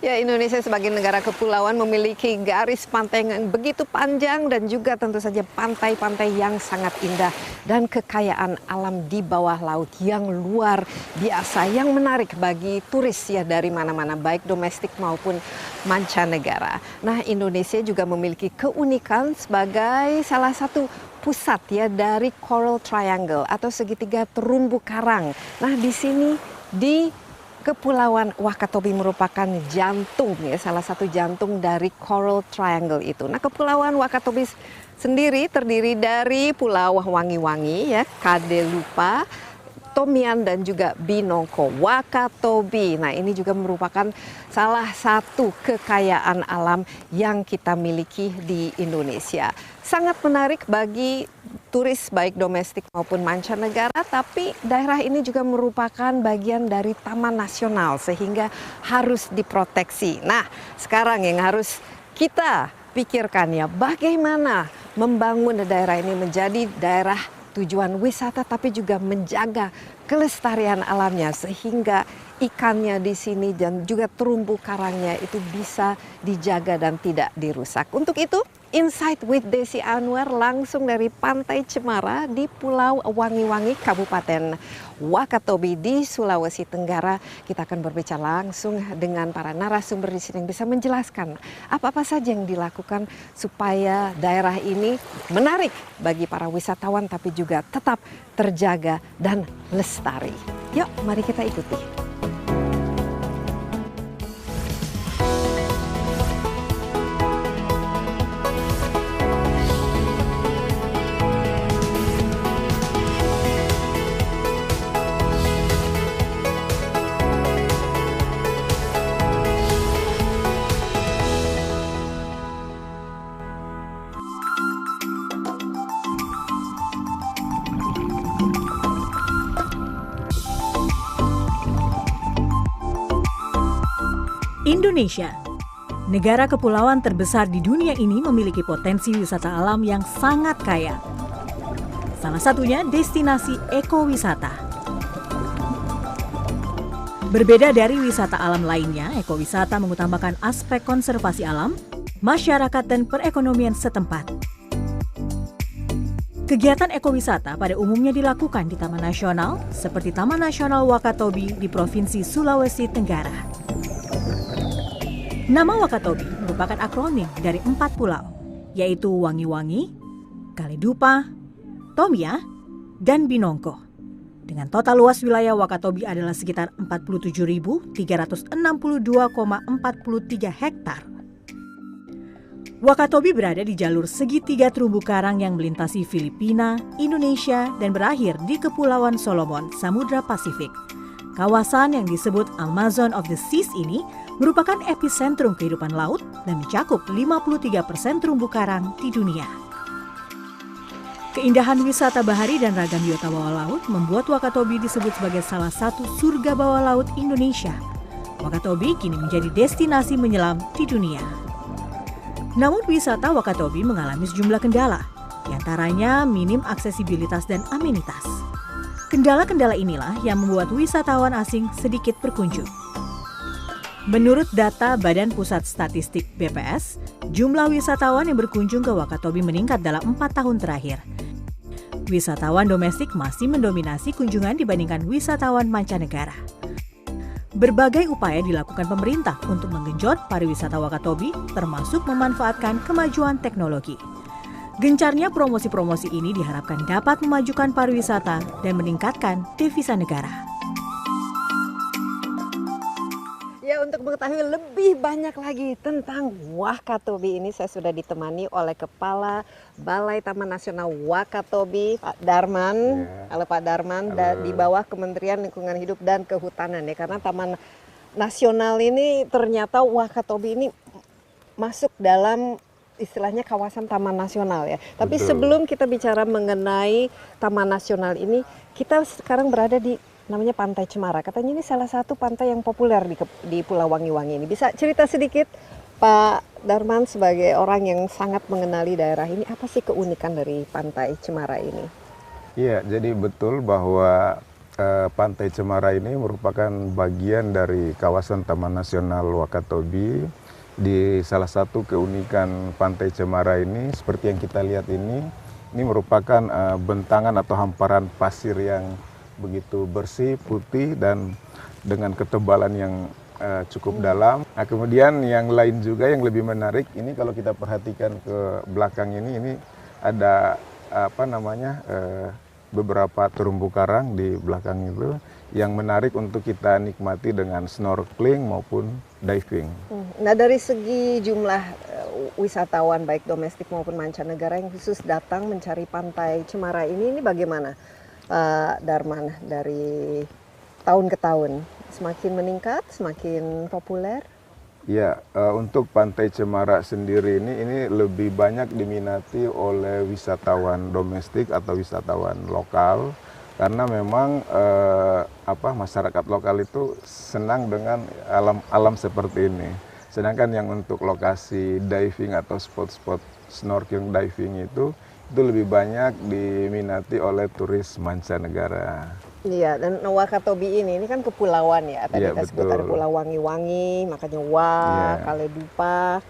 Ya, Indonesia sebagai negara kepulauan memiliki garis pantai yang begitu panjang dan juga tentu saja pantai-pantai yang sangat indah dan kekayaan alam di bawah laut yang luar biasa yang menarik bagi turis ya dari mana-mana baik domestik maupun mancanegara. Nah, Indonesia juga memiliki keunikan sebagai salah satu pusat ya dari Coral Triangle atau segitiga terumbu karang. Nah, di sini di Kepulauan Wakatobi merupakan jantung ya, salah satu jantung dari Coral Triangle itu. Nah, Kepulauan Wakatobi sendiri terdiri dari Pulau Wangi-Wangi ya, Kadelupa, Tomian dan juga Binongko. Wakatobi. Nah, ini juga merupakan salah satu kekayaan alam yang kita miliki di Indonesia. Sangat menarik bagi turis baik domestik maupun mancanegara, tapi daerah ini juga merupakan bagian dari Taman Nasional sehingga harus diproteksi. Nah, sekarang yang harus kita pikirkan ya, bagaimana membangun daerah ini menjadi daerah tujuan wisata tapi juga menjaga kelestarian alamnya sehingga ikannya di sini dan juga terumbu karangnya itu bisa dijaga dan tidak dirusak. Untuk itu, Insight with Desi Anwar langsung dari Pantai Cemara di Pulau Wangi-Wangi, Kabupaten Wakatobi di Sulawesi Tenggara. Kita akan berbicara langsung dengan para narasumber di sini yang bisa menjelaskan apa-apa saja yang dilakukan supaya daerah ini menarik bagi para wisatawan tapi juga tetap terjaga dan lestari. Yuk, mari kita ikuti. Indonesia, negara kepulauan terbesar di dunia ini memiliki potensi wisata alam yang sangat kaya. Salah satunya destinasi ekowisata. Berbeda dari wisata alam lainnya, ekowisata mengutamakan aspek konservasi alam, masyarakat dan perekonomian setempat. Kegiatan ekowisata pada umumnya dilakukan di Taman Nasional seperti Taman Nasional Wakatobi di Provinsi Sulawesi Tenggara. Nama Wakatobi merupakan akronim dari 4 pulau, yaitu Wangi-Wangi, Kaledupa, Tomia, dan Binongko. Dengan total luas wilayah Wakatobi adalah sekitar 47.362,43 hektar. Wakatobi berada di jalur segitiga terumbu karang yang melintasi Filipina, Indonesia, dan berakhir di Kepulauan Solomon, Samudra Pasifik. Kawasan yang disebut Amazon of the Seas ini merupakan epicentrum kehidupan laut dan mencakup 53% terumbu karang di dunia. Keindahan wisata bahari dan ragam biota bawah laut membuat Wakatobi disebut sebagai salah satu surga bawah laut Indonesia. Wakatobi kini menjadi destinasi menyelam di dunia. Namun wisata Wakatobi mengalami sejumlah kendala, di antaranya minim aksesibilitas dan amenitas. Kendala-kendala inilah yang membuat wisatawan asing sedikit berkunjung. Menurut data Badan Pusat Statistik BPS, jumlah wisatawan yang berkunjung ke Wakatobi meningkat dalam 4 tahun terakhir. Wisatawan domestik masih mendominasi kunjungan dibandingkan wisatawan mancanegara. Berbagai upaya dilakukan pemerintah untuk menggenjot pariwisata Wakatobi, termasuk memanfaatkan kemajuan teknologi. Gencarnya promosi-promosi ini diharapkan dapat memajukan pariwisata dan meningkatkan devisa negara. Ya, untuk mengetahui lebih banyak lagi tentang Wakatobi ini, saya sudah ditemani oleh Kepala Balai Taman Nasional Wakatobi, Pak Darman. Ya. Halo Pak Darman, di bawah Kementerian Lingkungan Hidup dan Kehutanan ya, karena Taman Nasional ini ternyata Wakatobi ini masuk dalam istilahnya kawasan Taman Nasional ya. Tapi sebelum kita bicara mengenai Taman Nasional ini, kita sekarang berada di namanya Pantai Cemara. Katanya ini salah satu pantai yang populer di Pulau Wangi-Wangi ini. Bisa cerita sedikit Pak Darman sebagai orang yang sangat mengenali daerah ini, apa sih keunikan dari Pantai Cemara ini? Iya, jadi betul bahwa Pantai Cemara ini merupakan bagian dari kawasan Taman Nasional Wakatobi. Di salah satu keunikan Pantai Cemara ini, seperti yang kita lihat ini merupakan bentangan atau hamparan pasir yang begitu bersih, putih, dan dengan ketebalan yang cukup dalam. Nah, kemudian yang lain juga yang lebih menarik, ini kalau kita perhatikan ke belakang ini ada beberapa terumbu karang di belakang itu yang menarik untuk kita nikmati dengan snorkeling maupun diving. Nah, dari segi jumlah wisatawan baik domestik maupun mancanegara yang khusus datang mencari Pantai Cemara ini bagaimana, Pak Darman, dari tahun ke tahun? Semakin meningkat, semakin populer? Ya, untuk Pantai Cemara sendiri ini lebih banyak diminati oleh wisatawan domestik atau wisatawan lokal, karena memang masyarakat lokal itu senang dengan alam seperti ini. Sedangkan yang untuk lokasi diving atau spot-spot snorkeling diving itu lebih banyak diminati oleh turis mancanegara. Iya, dan Wakatobi ini kan kepulauan ya. Tadi kita sebut ada Pulau Wangi-Wangi, makanya Kaledupa,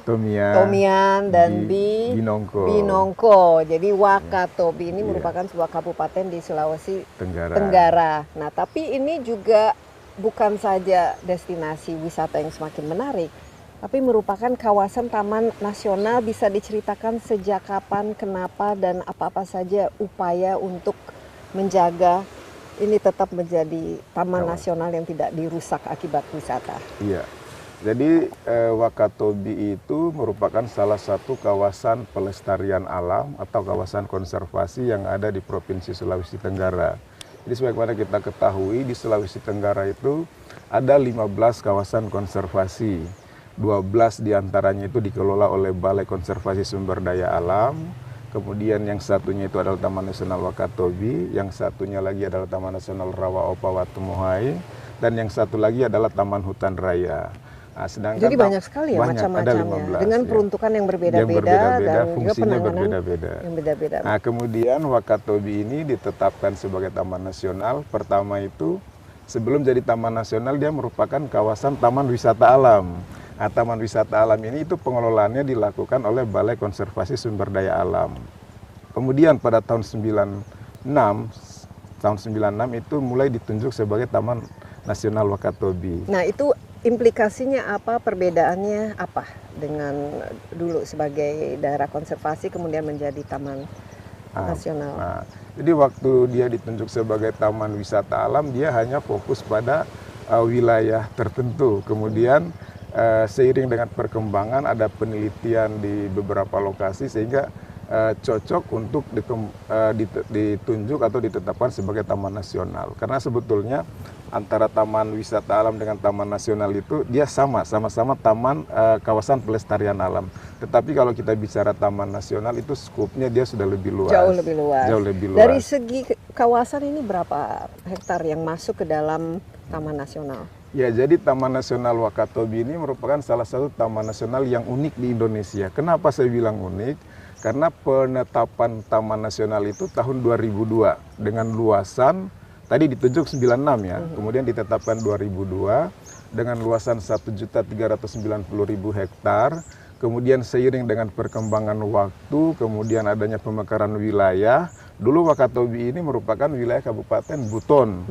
Tomian, dan Binongko. Jadi Wakatobi ini merupakan sebuah kabupaten di Sulawesi Tenggara. Nah, tapi ini juga bukan saja destinasi wisata yang semakin menarik, tapi merupakan kawasan taman nasional. Bisa diceritakan sejak kapan, kenapa, dan apa-apa saja upaya untuk menjaga ini tetap menjadi taman nasional yang tidak dirusak akibat wisata. Iya, jadi Wakatobi itu merupakan salah satu kawasan pelestarian alam atau kawasan konservasi yang ada di Provinsi Sulawesi Tenggara. Jadi sebagaimana kita ketahui, di Sulawesi Tenggara itu ada 15 kawasan konservasi. 12 diantaranya itu dikelola oleh Balai Konservasi Sumber Daya Alam. Kemudian yang satunya itu adalah Taman Nasional Wakatobi, yang satunya lagi adalah Taman Nasional Rawa-Opa Watumuhai, dan yang satu lagi adalah Taman Hutan Raya. Nah, jadi banyak sekali ya macam-macamnya, dengan peruntukan yang berbeda-beda dan juga penanganan yang berbeda-beda. Nah, kemudian Wakatobi ini ditetapkan sebagai Taman Nasional. Pertama itu sebelum jadi Taman Nasional dia merupakan kawasan Taman Wisata Alam. Nah, Taman Wisata Alam ini itu pengelolaannya dilakukan oleh Balai Konservasi Sumber Daya Alam. Kemudian pada tahun 96 itu mulai ditunjuk sebagai Taman Nasional Wakatobi. Nah, itu implikasinya apa, perbedaannya apa dengan dulu sebagai daerah konservasi kemudian menjadi Taman Nasional? Nah, jadi waktu dia ditunjuk sebagai Taman Wisata Alam, dia hanya fokus pada wilayah tertentu. Kemudian seiring dengan perkembangan ada penelitian di beberapa lokasi sehingga cocok untuk ditunjuk atau ditetapkan sebagai taman nasional. Karena sebetulnya antara taman wisata alam dengan taman nasional itu dia sama-sama taman kawasan pelestarian alam. Tetapi kalau kita bicara taman nasional itu skupnya dia sudah lebih luas. Jauh lebih luas. Jauh lebih luas. Dari segi kawasan ini berapa hektar yang masuk ke dalam taman nasional? Ya, jadi Taman Nasional Wakatobi ini merupakan salah satu taman nasional yang unik di Indonesia. Kenapa saya bilang unik? Karena penetapan Taman Nasional itu tahun 2002 dengan luasan, tadi ditunjuk 96 ya, kemudian ditetapkan 2002 dengan luasan 1.390.000 hektar. Kemudian seiring dengan perkembangan waktu, kemudian adanya pemekaran wilayah, dulu Wakatobi ini merupakan wilayah Kabupaten Buton.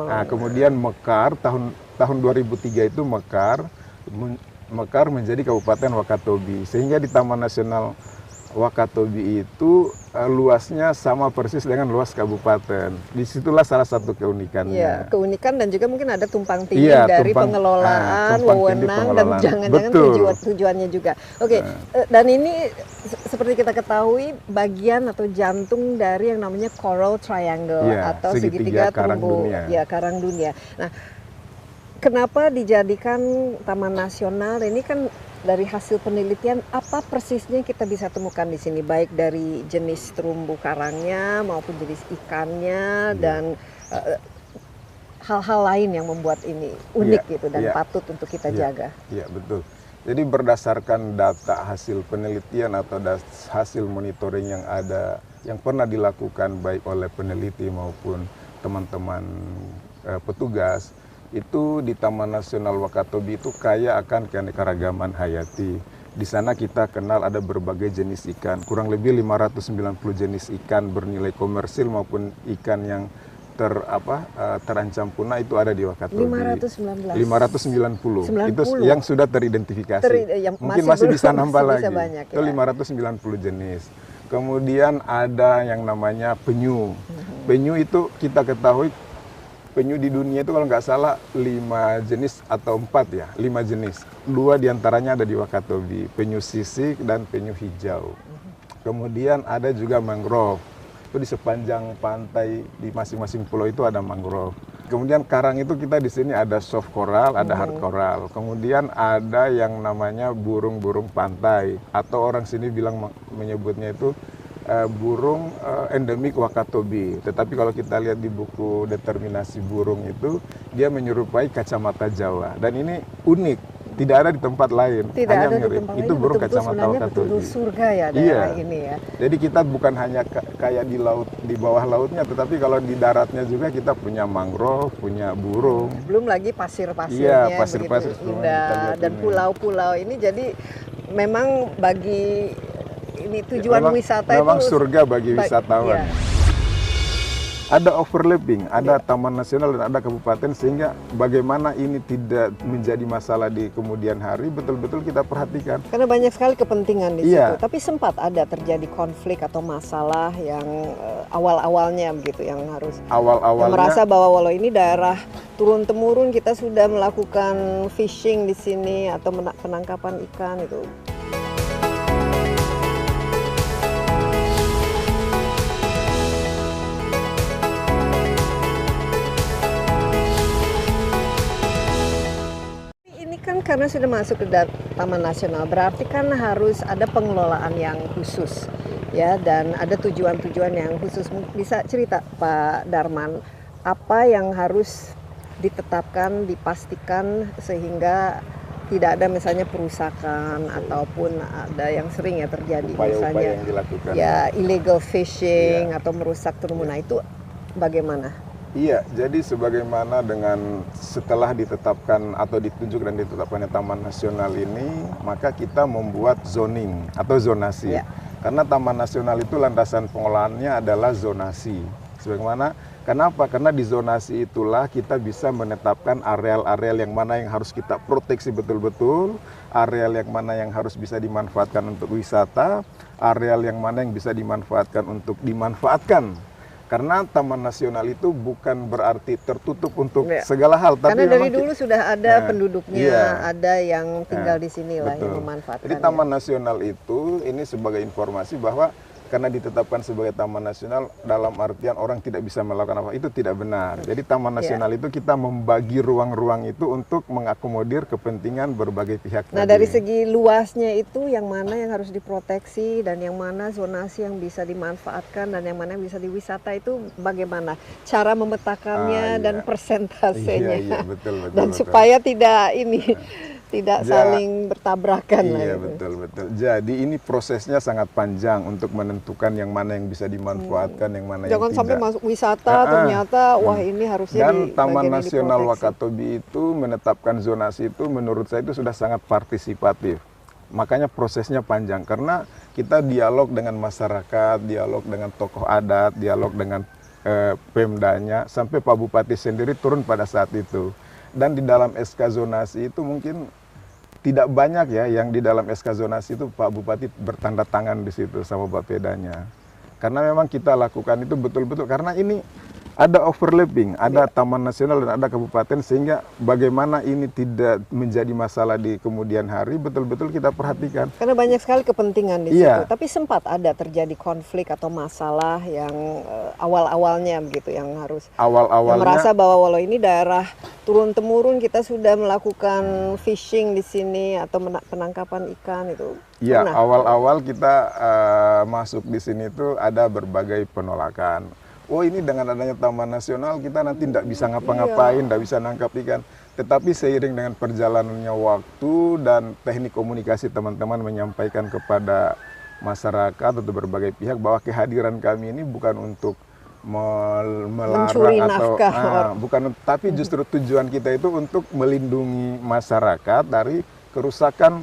Nah, kemudian mekar tahun 2003 itu mekar menjadi Kabupaten Wakatobi, sehingga di Taman Nasional Wakatobi itu luasnya sama persis dengan luas kabupaten. Disitulah salah satu keunikannya. Ya, keunikan dan juga mungkin ada tumpang tindih dari pengelolaan, wewenang, dan jangan-jangan tujuannya juga. Oke, dan ini seperti kita ketahui bagian atau jantung dari yang namanya Coral Triangle atau segitiga terumbu karang dunia. Nah, kenapa dijadikan taman nasional? Ini kan dari hasil penelitian, apa persisnya kita bisa temukan di sini, baik dari jenis terumbu karangnya maupun jenis ikannya dan hal-hal lain yang membuat ini unik gitu dan patut untuk kita jaga. Iya, betul. Jadi berdasarkan data hasil penelitian atau hasil monitoring yang ada, yang pernah dilakukan baik oleh peneliti maupun teman-teman petugas, itu di Taman Nasional Wakatobi itu kaya akan keanekaragaman hayati. Di sana kita kenal ada berbagai jenis ikan, kurang lebih 590 jenis ikan bernilai komersil maupun ikan yang terancam punah itu ada di Wakatobi. 590. 90. Itu yang sudah teridentifikasi. Mungkin masih bisa nambah lagi. Banyak, itu 590 jenis. Kemudian ada yang namanya penyu. Penyu itu kita ketahui penyu di dunia itu kalau nggak salah 5 jenis atau 4 ya, 5 jenis. 2 diantaranya ada di Wakatobi, penyu sisik dan penyu hijau. Kemudian ada juga mangrove. Itu di sepanjang pantai di masing-masing pulau itu ada mangrove. Kemudian karang itu kita di sini ada soft coral, ada hard coral. Kemudian ada yang namanya burung-burung pantai atau orang sini bilang menyebutnya itu burung endemik Wakatobi. Tetapi kalau kita lihat di buku determinasi burung itu dia menyerupai kacamata Jawa dan ini unik. Tidak ada di tempat lain. Tidak hanya ada mirip. di tempat lain. Itu burung Betul-betul kacamata Wakatobi. Betul surga ya daerah ini ya. Jadi kita bukan hanya kayak di laut, di bawah lautnya, tetapi kalau di daratnya juga kita punya mangrove, punya burung. Belum lagi pasir-pasirnya, pasir-pasir indah dan pulau-pulau ini. Jadi memang bagi ini tujuan wisata memang itu surga bagi wisatawan. Iya. Ada overlapping, ada taman nasional dan ada kabupaten sehingga bagaimana ini tidak menjadi masalah di kemudian hari betul-betul kita perhatikan. Karena banyak sekali kepentingan di Iya. situ. Tapi sempat ada terjadi konflik atau masalah yang awal-awalnya begitu yang harus Awal-awalnya merasa bahwa walau ini daerah turun temurun kita sudah melakukan fishing di sini atau penangkapan ikan itu. Karena sudah masuk ke Taman Nasional, berarti kan harus ada pengelolaan yang khusus, ya, dan ada tujuan-tujuan yang khusus. Bisa cerita, Pak Darman, apa yang harus ditetapkan, dipastikan sehingga tidak ada misalnya perusakan ataupun ada yang sering ya terjadi, misalnya yang dilakukan. Ya illegal fishing atau merusak terumbu. Nah itu bagaimana? Iya, jadi sebagaimana dengan setelah ditetapkan atau ditunjuk dan ditetapkannya Taman Nasional ini, maka kita membuat zoning atau zonasi. Ya. Karena Taman Nasional itu landasan pengelolaannya adalah zonasi. Sebagaimana, kenapa? Karena di zonasi itulah kita bisa menetapkan areal-areal yang mana yang harus kita proteksi betul-betul, areal yang mana yang harus bisa dimanfaatkan untuk wisata, areal yang mana yang bisa dimanfaatkan untuk dimanfaatkan. Karena Taman Nasional itu bukan berarti tertutup untuk segala hal. Tapi karena dari dulu sudah ada penduduknya, ada yang tinggal di sini lah betul. yang memanfaatkan. Jadi Taman Nasional itu ini sebagai informasi bahwa karena ditetapkan sebagai Taman Nasional dalam artian orang tidak bisa melakukan apa, itu tidak benar. Jadi Taman Nasional itu kita membagi ruang-ruang itu untuk mengakomodir kepentingan berbagai pihak. Nah dari segi luasnya itu yang mana yang harus diproteksi dan yang mana zonasi yang bisa dimanfaatkan dan yang mana yang bisa diwisata itu bagaimana cara memetakannya dan persentasenya. Iya, betul, dan supaya tidak ini tidak saling bertabrakan lah. Iya, betul. Jadi ini prosesnya sangat panjang untuk menentukan yang mana yang bisa dimanfaatkan, yang mana yang tidak. Jangan sampai masuk wisata ternyata wah ini harusnya dan Taman Nasional Wakatobi itu menetapkan zonasi itu menurut saya itu sudah sangat partisipatif. Makanya prosesnya panjang karena kita dialog dengan masyarakat, dialog dengan tokoh adat, dialog dengan Pemdanya sampai Pak Bupati sendiri turun pada saat itu. Dan di dalam SK zonasi itu mungkin tidak banyak ya yang di dalam SK zonasi itu Pak Bupati bertanda tangan di situ sama Bapedanya. Karena memang kita lakukan itu betul-betul karena ini ada overlapping, ada Taman Nasional dan ada kabupaten sehingga bagaimana ini tidak menjadi masalah di kemudian hari betul-betul kita perhatikan. Karena banyak sekali kepentingan di situ. Tapi sempat ada terjadi konflik atau masalah yang awal-awalnya begitu yang harus yang merasa bahwa walau ini daerah turun temurun kita sudah melakukan fishing di sini atau penangkapan ikan itu. Iya, awal-awal kita masuk di sini itu ada berbagai penolakan. oh ini dengan adanya taman nasional kita nanti tidak bisa ngapa-ngapain, tidak bisa nangkap ikan. Tetapi seiring dengan perjalanannya waktu dan teknik komunikasi teman-teman menyampaikan kepada masyarakat atau berbagai pihak bahwa kehadiran kami ini bukan untuk melarang atau bukan, tapi justru tujuan kita itu untuk melindungi masyarakat dari kerusakan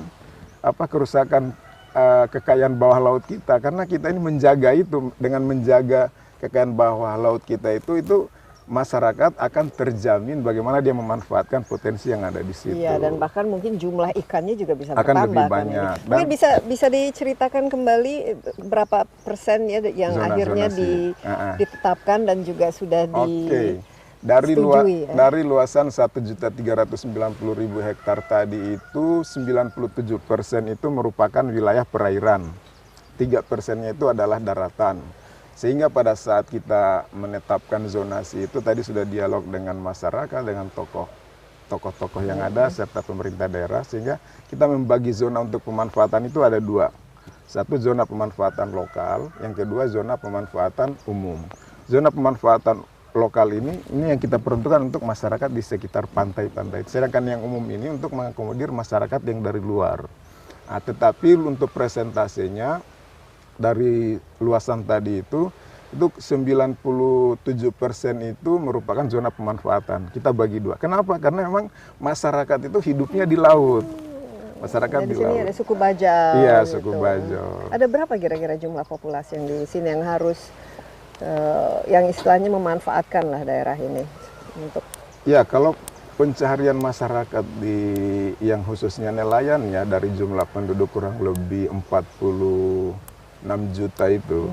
kekayaan bawah laut kita, karena kita ini menjaga itu. Dengan menjaga kekayaan bawah laut kita itu masyarakat akan terjamin bagaimana dia memanfaatkan potensi yang ada di situ. Iya, dan bahkan mungkin jumlah ikannya juga bisa akan bertambah. Lebih banyak. Kan mungkin bisa diceritakan kembali berapa persen ya yang akhirnya ditetapkan dan juga sudah disetujui. Dari luasan 1.390.000 hektar tadi itu 97% itu merupakan wilayah perairan, 3%-nya itu adalah daratan. Sehingga pada saat kita menetapkan zonasi itu tadi sudah dialog dengan masyarakat, dengan tokoh-tokoh yang ada serta pemerintah daerah, sehingga kita membagi zona untuk pemanfaatan itu ada dua. Satu zona pemanfaatan lokal, yang kedua zona pemanfaatan umum. Zona pemanfaatan lokal ini yang kita peruntukkan untuk masyarakat di sekitar pantai-pantai. Sedangkan yang umum ini untuk mengakomodir masyarakat yang dari luar. Nah, tetapi untuk presentasenya dari luasan tadi itu 97% itu merupakan zona pemanfaatan. Kita bagi dua. Kenapa? Karena memang masyarakat itu hidupnya di laut. Masyarakat di laut. Di sini ada suku Bajau. Iya, suku Bajau. Ada berapa kira-kira jumlah populasi yang di sini yang harus yang istilahnya memanfaatkan lah daerah ini untuk? Ya, kalau pencaharian masyarakat yang khususnya nelayan ya, dari jumlah penduduk kurang lebih 46 juta itu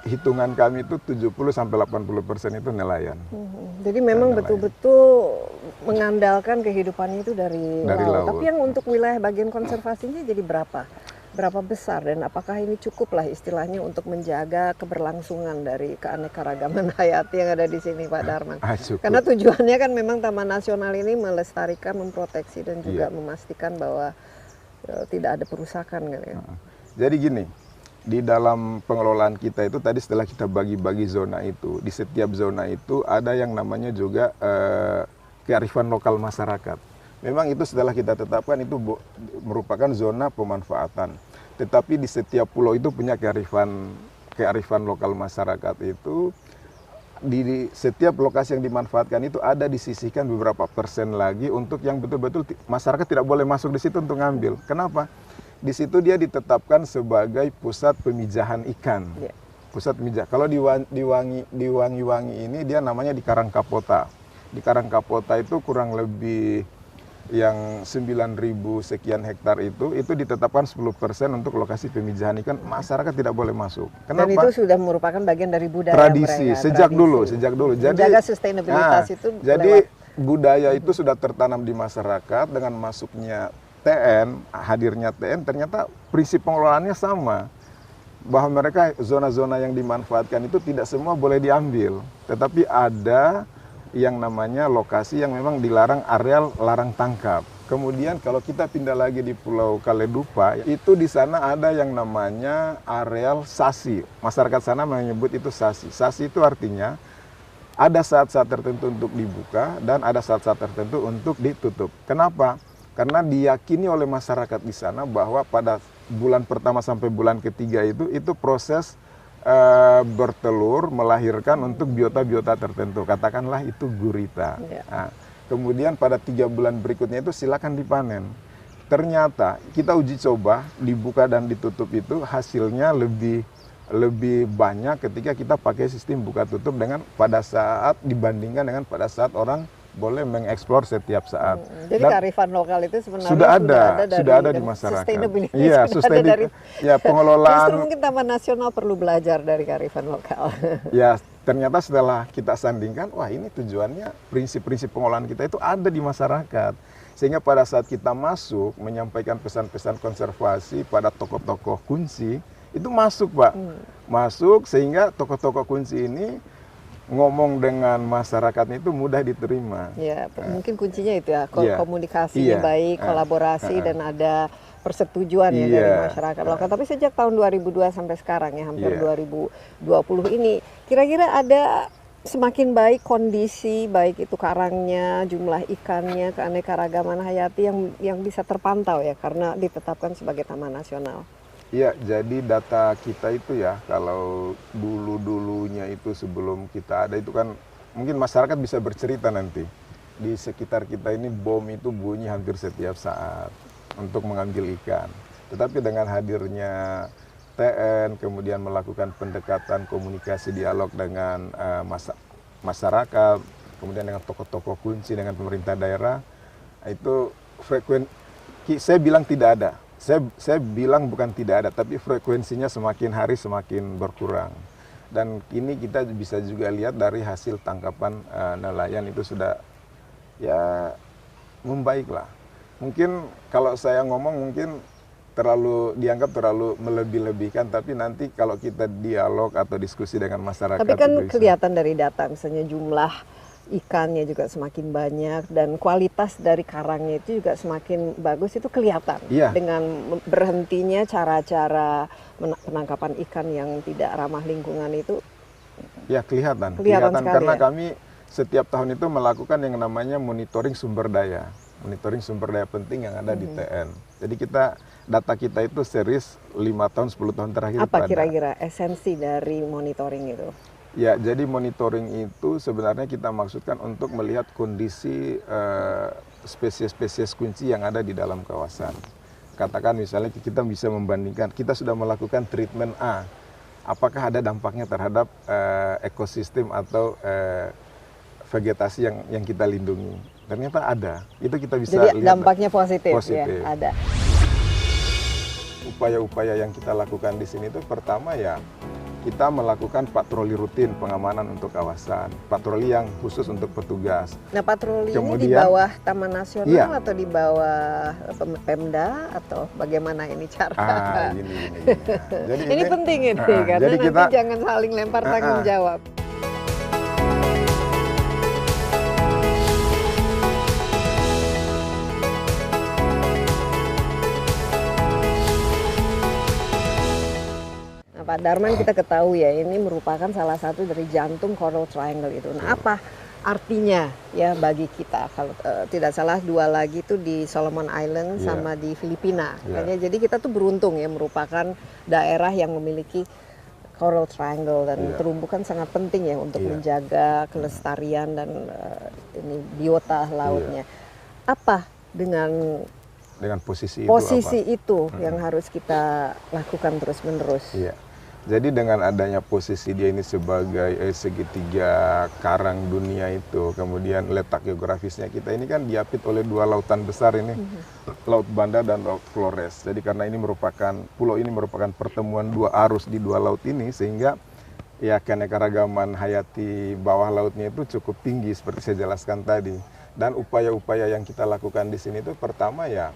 hitungan kami itu 70-80% itu nelayan. Jadi memang betul-betul mengandalkan kehidupannya itu dari laut. Tapi yang untuk wilayah bagian konservasinya jadi berapa besar, dan apakah ini cukup lah istilahnya untuk menjaga keberlangsungan dari keanekaragaman hayati yang ada di sini, Pak Darman? Karena tujuannya kan memang Taman Nasional ini melestarikan, memproteksi dan juga memastikan bahwa tidak ada perusakan gitu ya. Jadi gini, di dalam pengelolaan kita itu tadi setelah kita bagi-bagi zona itu, di setiap zona itu ada yang namanya juga kearifan lokal masyarakat. Memang itu setelah kita tetapkan itu merupakan zona pemanfaatan. Tetapi di setiap pulau itu punya kearifan lokal masyarakat itu. Di setiap lokasi yang dimanfaatkan itu ada disisihkan beberapa persen lagi untuk yang betul-betul masyarakat tidak boleh masuk di situ untuk ngambil. Kenapa? Di situ dia ditetapkan sebagai pusat pemijahan ikan. Pusat pemijah. Kalau di Wangi-Wangi ini dia namanya di Karangkapota. Di Karangkapota itu kurang lebih yang 9.000 sekian hektar itu ditetapkan 10% untuk lokasi pemijahan ikan, masyarakat tidak boleh masuk. Kenapa? Dan itu sudah merupakan bagian dari budaya tradisi mereka, sejak dulu. Menjaga sustainabilitas itu jadi budaya itu sudah tertanam di masyarakat. Dengan masuknya TN, hadirnya TN, ternyata prinsip pengelolaannya sama, bahwa mereka zona-zona yang dimanfaatkan itu tidak semua boleh diambil, tetapi ada yang namanya lokasi yang memang dilarang, areal larang tangkap. Kemudian kalau kita pindah lagi di Pulau Kaledupa, itu di sana ada yang namanya areal sasi. Masyarakat sana menyebut itu sasi. Sasi itu artinya ada saat-saat tertentu untuk dibuka dan ada saat-saat tertentu untuk ditutup. Kenapa? Karena diyakini oleh masyarakat di sana bahwa pada bulan pertama sampai bulan ketiga itu proses bertelur, melahirkan untuk biota-biota tertentu, katakanlah itu gurita. Nah, kemudian pada 3 bulan berikutnya itu silakan dipanen. Ternyata kita uji coba dibuka dan ditutup itu hasilnya lebih banyak ketika kita pakai sistem buka tutup dengan pada saat dibandingkan dengan pada saat orang boleh mengeksplor setiap saat. Jadi kearifan lokal itu sebenarnya sudah ada di masyarakat. Iya, sustainability. Ya, pengelolaan. Justru mungkin Taman Nasional perlu belajar dari kearifan lokal. Ya, ternyata setelah kita sandingkan, wah ini tujuannya prinsip-prinsip pengelolaan kita itu ada di masyarakat. Sehingga pada saat kita masuk menyampaikan pesan-pesan konservasi pada tokoh-tokoh kunci, itu masuk, Pak. Masuk sehingga tokoh-tokoh kunci ini ngomong dengan masyarakatnya itu mudah diterima. Ya, mungkin kuncinya itu ya, Iya. komunikasinya Iya. baik, kolaborasi dan ada persetujuan ya dari Iya. masyarakat lokal. Tapi sejak tahun 2002 sampai sekarang ya, hampir Iya. 2020 ini, kira-kira ada semakin baik kondisi, baik itu karangnya, jumlah ikannya, keanekaragaman hayati yang bisa terpantau ya, karena ditetapkan sebagai taman nasional. Iya, jadi data kita itu ya, kalau dulu-dulunya itu sebelum kita ada itu kan, mungkin masyarakat bisa bercerita nanti. Di sekitar kita ini bom itu bunyi hampir setiap saat untuk mengambil ikan. Tetapi dengan hadirnya TN, kemudian melakukan pendekatan komunikasi dialog dengan masyarakat, kemudian dengan tokoh-tokoh kunci, dengan pemerintah daerah, itu saya bilang tidak ada. Saya bilang bukan tidak ada, tapi frekuensinya semakin hari semakin berkurang. Dan ini kita bisa juga lihat dari hasil tangkapan nelayan itu sudah ya membaik lah. Mungkin kalau saya ngomong mungkin dianggap terlalu melebih-lebihkan, tapi nanti kalau kita dialog atau diskusi dengan masyarakat. Tapi kan itu bisa. kelihatan dari data, misalnya jumlah ikannya juga semakin banyak dan kualitas dari karangnya itu juga semakin bagus, itu kelihatan. Iya. Dengan berhentinya cara-cara penangkapan ikan yang tidak ramah lingkungan itu. Ya kelihatan Kelihatan sekali karena ya. kami setiap tahun itu melakukan yang namanya monitoring sumber daya penting yang ada di TN. Jadi data kita itu series 5 tahun 10 tahun terakhir. Apa kira-kira esensi dari monitoring itu? Ya, jadi monitoring itu sebenarnya kita maksudkan untuk melihat kondisi spesies-spesies kunci yang ada di dalam kawasan. Katakan misalnya kita bisa membandingkan, kita sudah melakukan treatment A, apakah ada dampaknya terhadap ekosistem atau vegetasi yang kita lindungi. Ternyata ada, itu kita bisa Jadi lihat. dampaknya positif. Positif. Ya, ada. Upaya-upaya yang kita lakukan di sini itu pertama ya, kita melakukan patroli rutin pengamanan untuk kawasan, patroli yang khusus untuk petugas. Nah, patroli ini di Kemudian- bawah Taman Nasional Iya. atau di bawah Pemda atau bagaimana ini cara? Gini. Jadi Ini penting ini karena jadi nanti kita jangan saling lempar tanggung jawab. Nah, Pak Darman, kita ketahui ya ini merupakan salah satu dari jantung Coral Triangle itu. Nah, apa artinya ya bagi kita? Kalau tidak salah dua lagi itu di Solomon Island Iya. sama di Filipina. Iya. Makanya jadi kita tuh beruntung ya merupakan daerah yang memiliki Coral Triangle dan Iya. terumbu kan sangat penting ya untuk Iya. menjaga kelestarian dan ini biota lautnya. Apa dengan posisi itu yang harus kita lakukan terus-menerus? Iya. Jadi dengan adanya posisi dia ini sebagai segitiga karang dunia itu, kemudian letak geografisnya kita ini kan diapit oleh dua lautan besar ini, Laut Banda dan Laut Flores. Jadi karena pulau ini merupakan pertemuan dua arus di dua laut ini, sehingga ya keanekaragaman hayati bawah lautnya itu cukup tinggi seperti saya jelaskan tadi. Dan upaya-upaya yang kita lakukan di sini itu pertama ya,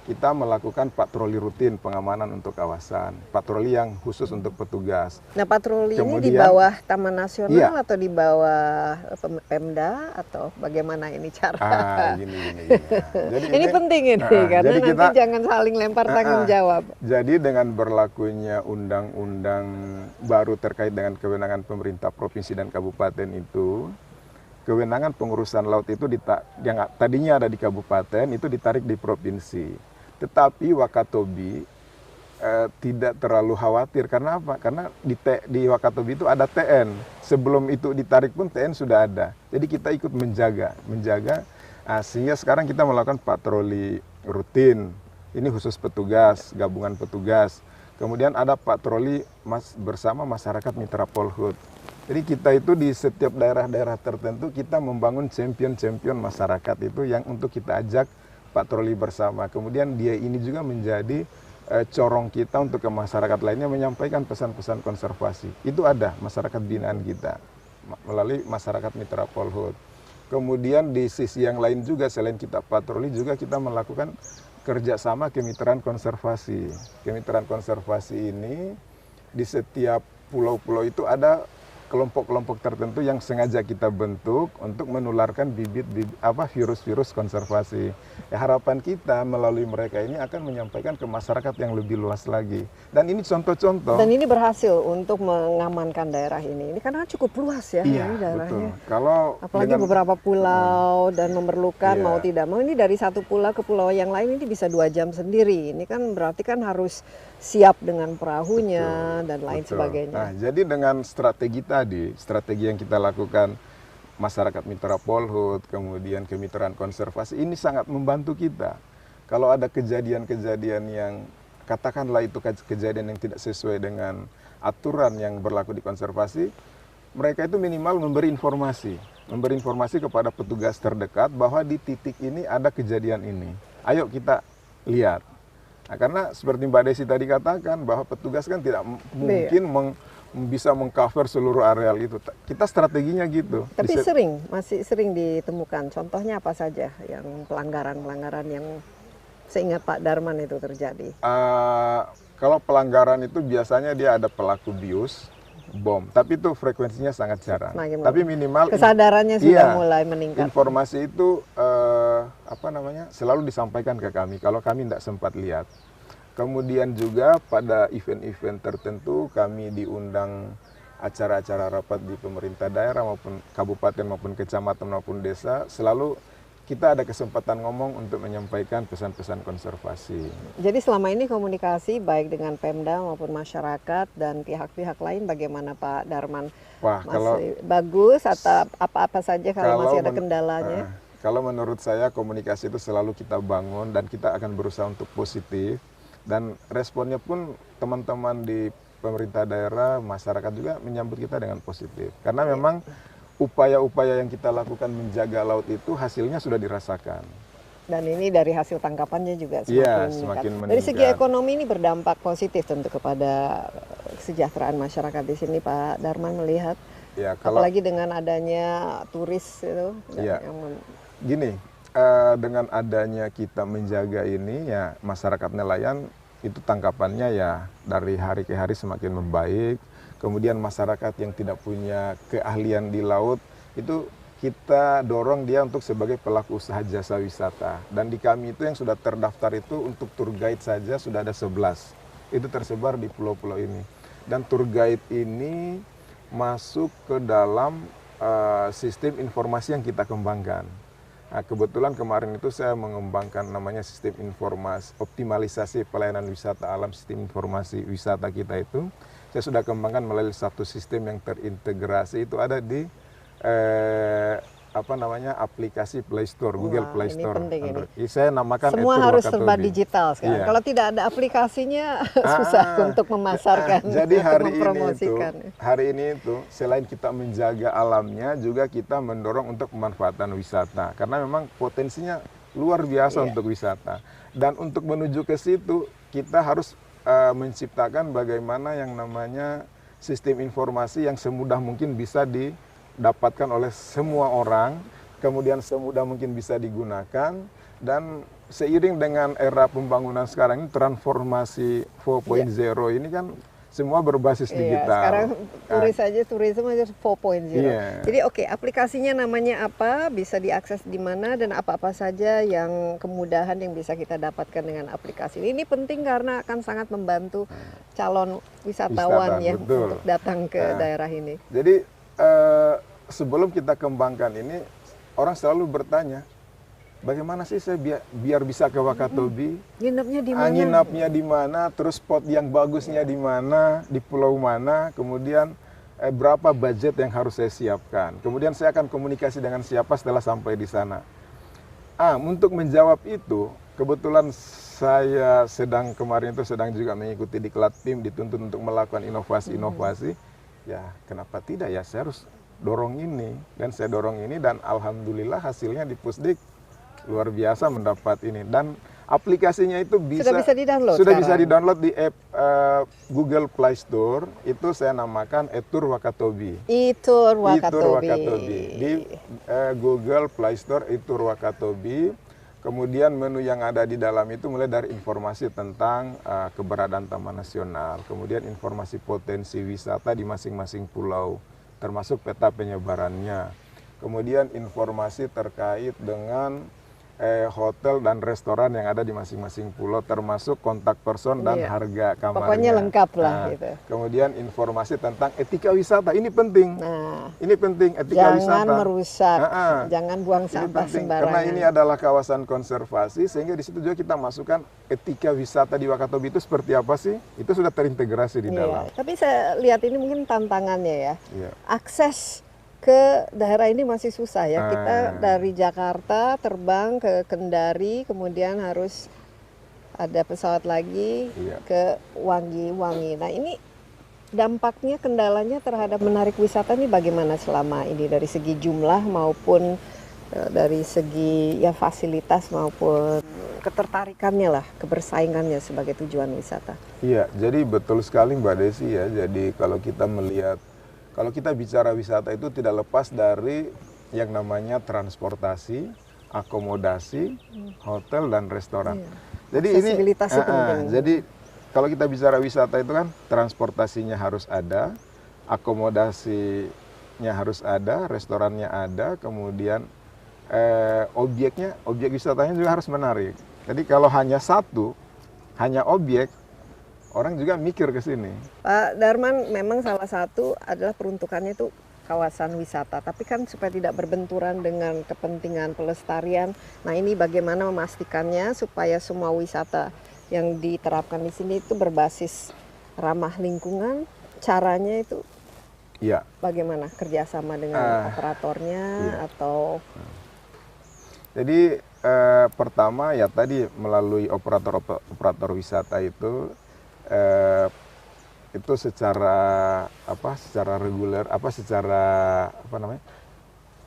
kita melakukan patroli rutin pengamanan untuk kawasan, patroli yang khusus untuk petugas. Nah, patroli ini di Kemudian- bawah Taman Nasional Iya. atau di bawah Pemda atau bagaimana ini cara? Gini. Jadi Ini penting ini karena jadi nanti jangan saling lempar tanggung jawab. Jadi dengan berlakunya undang-undang baru terkait dengan kewenangan pemerintah provinsi dan kabupaten itu, kewenangan pengurusan laut itu yang tadinya ada di kabupaten itu ditarik di provinsi. Tetapi Wakatobi tidak terlalu khawatir. Karena apa? Karena di Wakatobi itu ada TN. Sebelum itu ditarik pun TN sudah ada. Jadi kita ikut menjaga. Sehingga sekarang kita melakukan patroli rutin. Ini khusus petugas, gabungan petugas. Kemudian ada patroli bersama masyarakat Mitra Polhut. Jadi kita itu di setiap daerah-daerah tertentu kita membangun champion-champion masyarakat itu yang untuk kita ajak patroli bersama. Kemudian dia ini juga menjadi corong kita untuk ke masyarakat lainnya menyampaikan pesan-pesan konservasi. Itu ada masyarakat binaan kita melalui masyarakat Mitra Polhut. Kemudian di sisi yang lain juga selain kita patroli juga kita melakukan kerjasama kemitraan konservasi. Kemitraan konservasi ini di setiap pulau-pulau itu ada kelompok-kelompok tertentu yang sengaja kita bentuk untuk menularkan virus-virus konservasi. Ya, harapan kita melalui mereka ini akan menyampaikan ke masyarakat yang lebih luas lagi. Dan ini contoh-contoh. Dan ini berhasil untuk mengamankan daerah ini. Ini karena cukup luas ya, Iya, ini daerahnya. betul. Kalau apalagi beberapa pulau dan memerlukan mau tidak mau ini dari satu pulau ke pulau yang lain ini bisa 2 jam sendiri. Ini kan berarti kan harus siap dengan perahunya dan lain sebagainya. Nah, jadi dengan strategi tadi, strategi yang kita lakukan masyarakat mitra Polhut, kemudian kemitraan konservasi, ini sangat membantu kita. Kalau ada kejadian-kejadian yang katakanlah itu kejadian yang tidak sesuai dengan aturan yang berlaku di konservasi, mereka itu minimal memberi informasi kepada petugas terdekat bahwa di titik ini ada kejadian ini. Ayo kita lihat. Nah, karena seperti Mbak Desi tadi katakan bahwa petugas kan tidak mungkin bisa mengcover seluruh areal itu. Kita strateginya gitu. Tapi masih sering ditemukan. Contohnya apa saja yang pelanggaran-pelanggaran yang seingat Pak Darman itu terjadi? Kalau pelanggaran itu biasanya dia ada pelaku bius, bom. Tapi itu frekuensinya sangat jarang. Tapi minimal kesadarannya sudah mulai meningkat. Informasi itu selalu disampaikan ke kami kalau kami tidak sempat lihat. Kemudian juga pada event-event tertentu kami diundang acara-acara rapat di pemerintah daerah maupun kabupaten maupun kecamatan maupun desa, selalu kita ada kesempatan ngomong untuk menyampaikan pesan-pesan konservasi. Jadi selama ini komunikasi baik dengan Pemda maupun masyarakat dan pihak-pihak lain bagaimana Pak Darman? Masih bagus atau apa-apa saja kalau masih ada kendalanya? Kalau menurut saya komunikasi itu selalu kita bangun dan kita akan berusaha untuk positif. Dan responnya pun teman-teman di pemerintah daerah, masyarakat juga menyambut kita dengan positif. Karena memang upaya-upaya yang kita lakukan menjaga laut itu hasilnya sudah dirasakan. Dan ini dari hasil tangkapannya juga semakin meningkat. Dari segi ekonomi ini berdampak positif tentu kepada kesejahteraan masyarakat di sini, Pak Darman melihat. Ya, apalagi dengan adanya turis itu. Ya. Gini, dengan adanya kita menjaga ini ya masyarakat nelayan itu tangkapannya ya dari hari ke hari semakin membaik. Kemudian masyarakat yang tidak punya keahlian di laut itu kita dorong dia untuk sebagai pelaku usaha jasa wisata. Dan di kami itu yang sudah terdaftar itu untuk tour guide saja sudah ada 11. Itu tersebar di pulau-pulau ini. Dan tour guide ini masuk ke dalam sistem informasi yang kita kembangkan. Nah, kebetulan kemarin itu saya mengembangkan namanya sistem informasi, optimalisasi pelayanan wisata alam, sistem informasi wisata kita itu. Saya sudah kembangkan melalui satu sistem yang terintegrasi, itu ada di aplikasi Play Store, Google Play Store. Ini penting. Saya namakan semua harus serba digital sekarang. Iya. Kalau tidak ada aplikasinya susah untuk memasarkan. Jadi hari ini itu selain kita menjaga alamnya, juga kita mendorong untuk pemanfaatan wisata. Karena memang potensinya luar biasa untuk wisata. Dan untuk menuju ke situ kita harus menciptakan bagaimana yang namanya sistem informasi yang semudah mungkin bisa didapatkan oleh semua orang, kemudian semudah mungkin bisa digunakan, dan seiring dengan era pembangunan sekarang ini, transformasi 4.0 ini kan semua berbasis digital. Sekarang turisme aja 4.0. Jadi aplikasinya namanya apa, bisa diakses di mana, dan apa-apa saja yang kemudahan yang bisa kita dapatkan dengan aplikasi ini penting karena akan sangat membantu calon wisatawan untuk datang ke daerah ini. Jadi sebelum kita kembangkan ini, orang selalu bertanya, bagaimana sih saya biar bisa ke Wakatobi? Nginapnya di mana? Nginapnya di mana? Terus spot yang bagusnya di mana? Di pulau mana? Kemudian berapa budget yang harus saya siapkan? Kemudian saya akan komunikasi dengan siapa setelah sampai di sana. Untuk menjawab itu, kebetulan saya kemarin itu sedang juga mengikuti diklat tim, dituntut untuk melakukan inovasi-inovasi. Ya, kenapa tidak ya? Saya harus dorong ini, dan saya dorong ini, dan alhamdulillah hasilnya di Pusdik luar biasa mendapat ini. Dan aplikasinya itu sudah bisa didownload di app Google Play Store. Itu saya namakan e-Tour Wakatobi. e-Tour Wakatobi. Di Google Play Store e-Tour Wakatobi. Kemudian menu yang ada di dalam itu mulai dari informasi tentang keberadaan Taman Nasional, kemudian informasi potensi wisata di masing-masing pulau termasuk peta penyebarannya. Kemudian informasi terkait dengan hotel dan restoran yang ada di masing-masing pulau, termasuk kontak person dan harga kamarnya. Pokoknya lengkap lah gitu. Kemudian informasi tentang etika wisata, ini penting. Nah, ini penting, etika wisata. Jangan merusak, jangan buang sampah sembarangan. Karena ini adalah kawasan konservasi, sehingga di situ juga kita masukkan etika wisata di Wakatobi itu seperti apa sih? Itu sudah terintegrasi di dalam. Tapi saya lihat ini mungkin tantangannya ya. Akses ke daerah ini masih susah ya. Kita dari Jakarta terbang ke Kendari, kemudian harus ada pesawat lagi ke Wangi-Wangi. Nah ini dampaknya, kendalanya terhadap menarik wisata ini bagaimana selama ini dari segi jumlah maupun dari segi ya fasilitas maupun ketertarikannya lah, kebersaingannya sebagai tujuan wisata. Iya, jadi betul sekali Mbak Desi ya. Jadi kalau kita melihat, kalau kita bicara wisata itu tidak lepas dari yang namanya transportasi, akomodasi, hotel dan restoran. Jadi ini jadi kalau kita bicara wisata itu kan transportasinya harus ada, akomodasinya harus ada, restorannya ada, kemudian objek wisatanya juga harus menarik. Jadi kalau hanya satu, hanya objek, orang juga mikir ke sini. Pak Darman, memang salah satu adalah peruntukannya itu kawasan wisata. Tapi kan supaya tidak berbenturan dengan kepentingan pelestarian. Nah ini bagaimana memastikannya supaya semua wisata yang diterapkan di sini itu berbasis ramah lingkungan. Caranya itu bagaimana? Kerjasama dengan operatornya atau... Jadi pertama ya tadi melalui operator wisata itu secara reguler,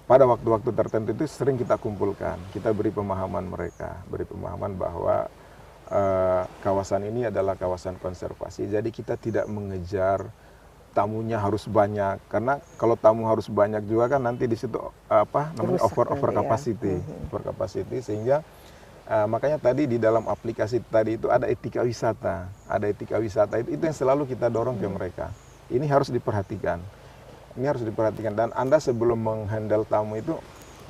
pada waktu-waktu tertentu itu sering kita kumpulkan, kita beri pemahaman bahwa kawasan ini adalah kawasan konservasi, jadi kita tidak mengejar tamunya harus banyak, karena kalau tamu harus banyak juga kan nanti di situ over capacity, sehingga makanya tadi di dalam aplikasi tadi itu ada etika wisata, itu yang selalu kita dorong ke mereka. Ini harus diperhatikan, dan Anda sebelum menghandle tamu itu,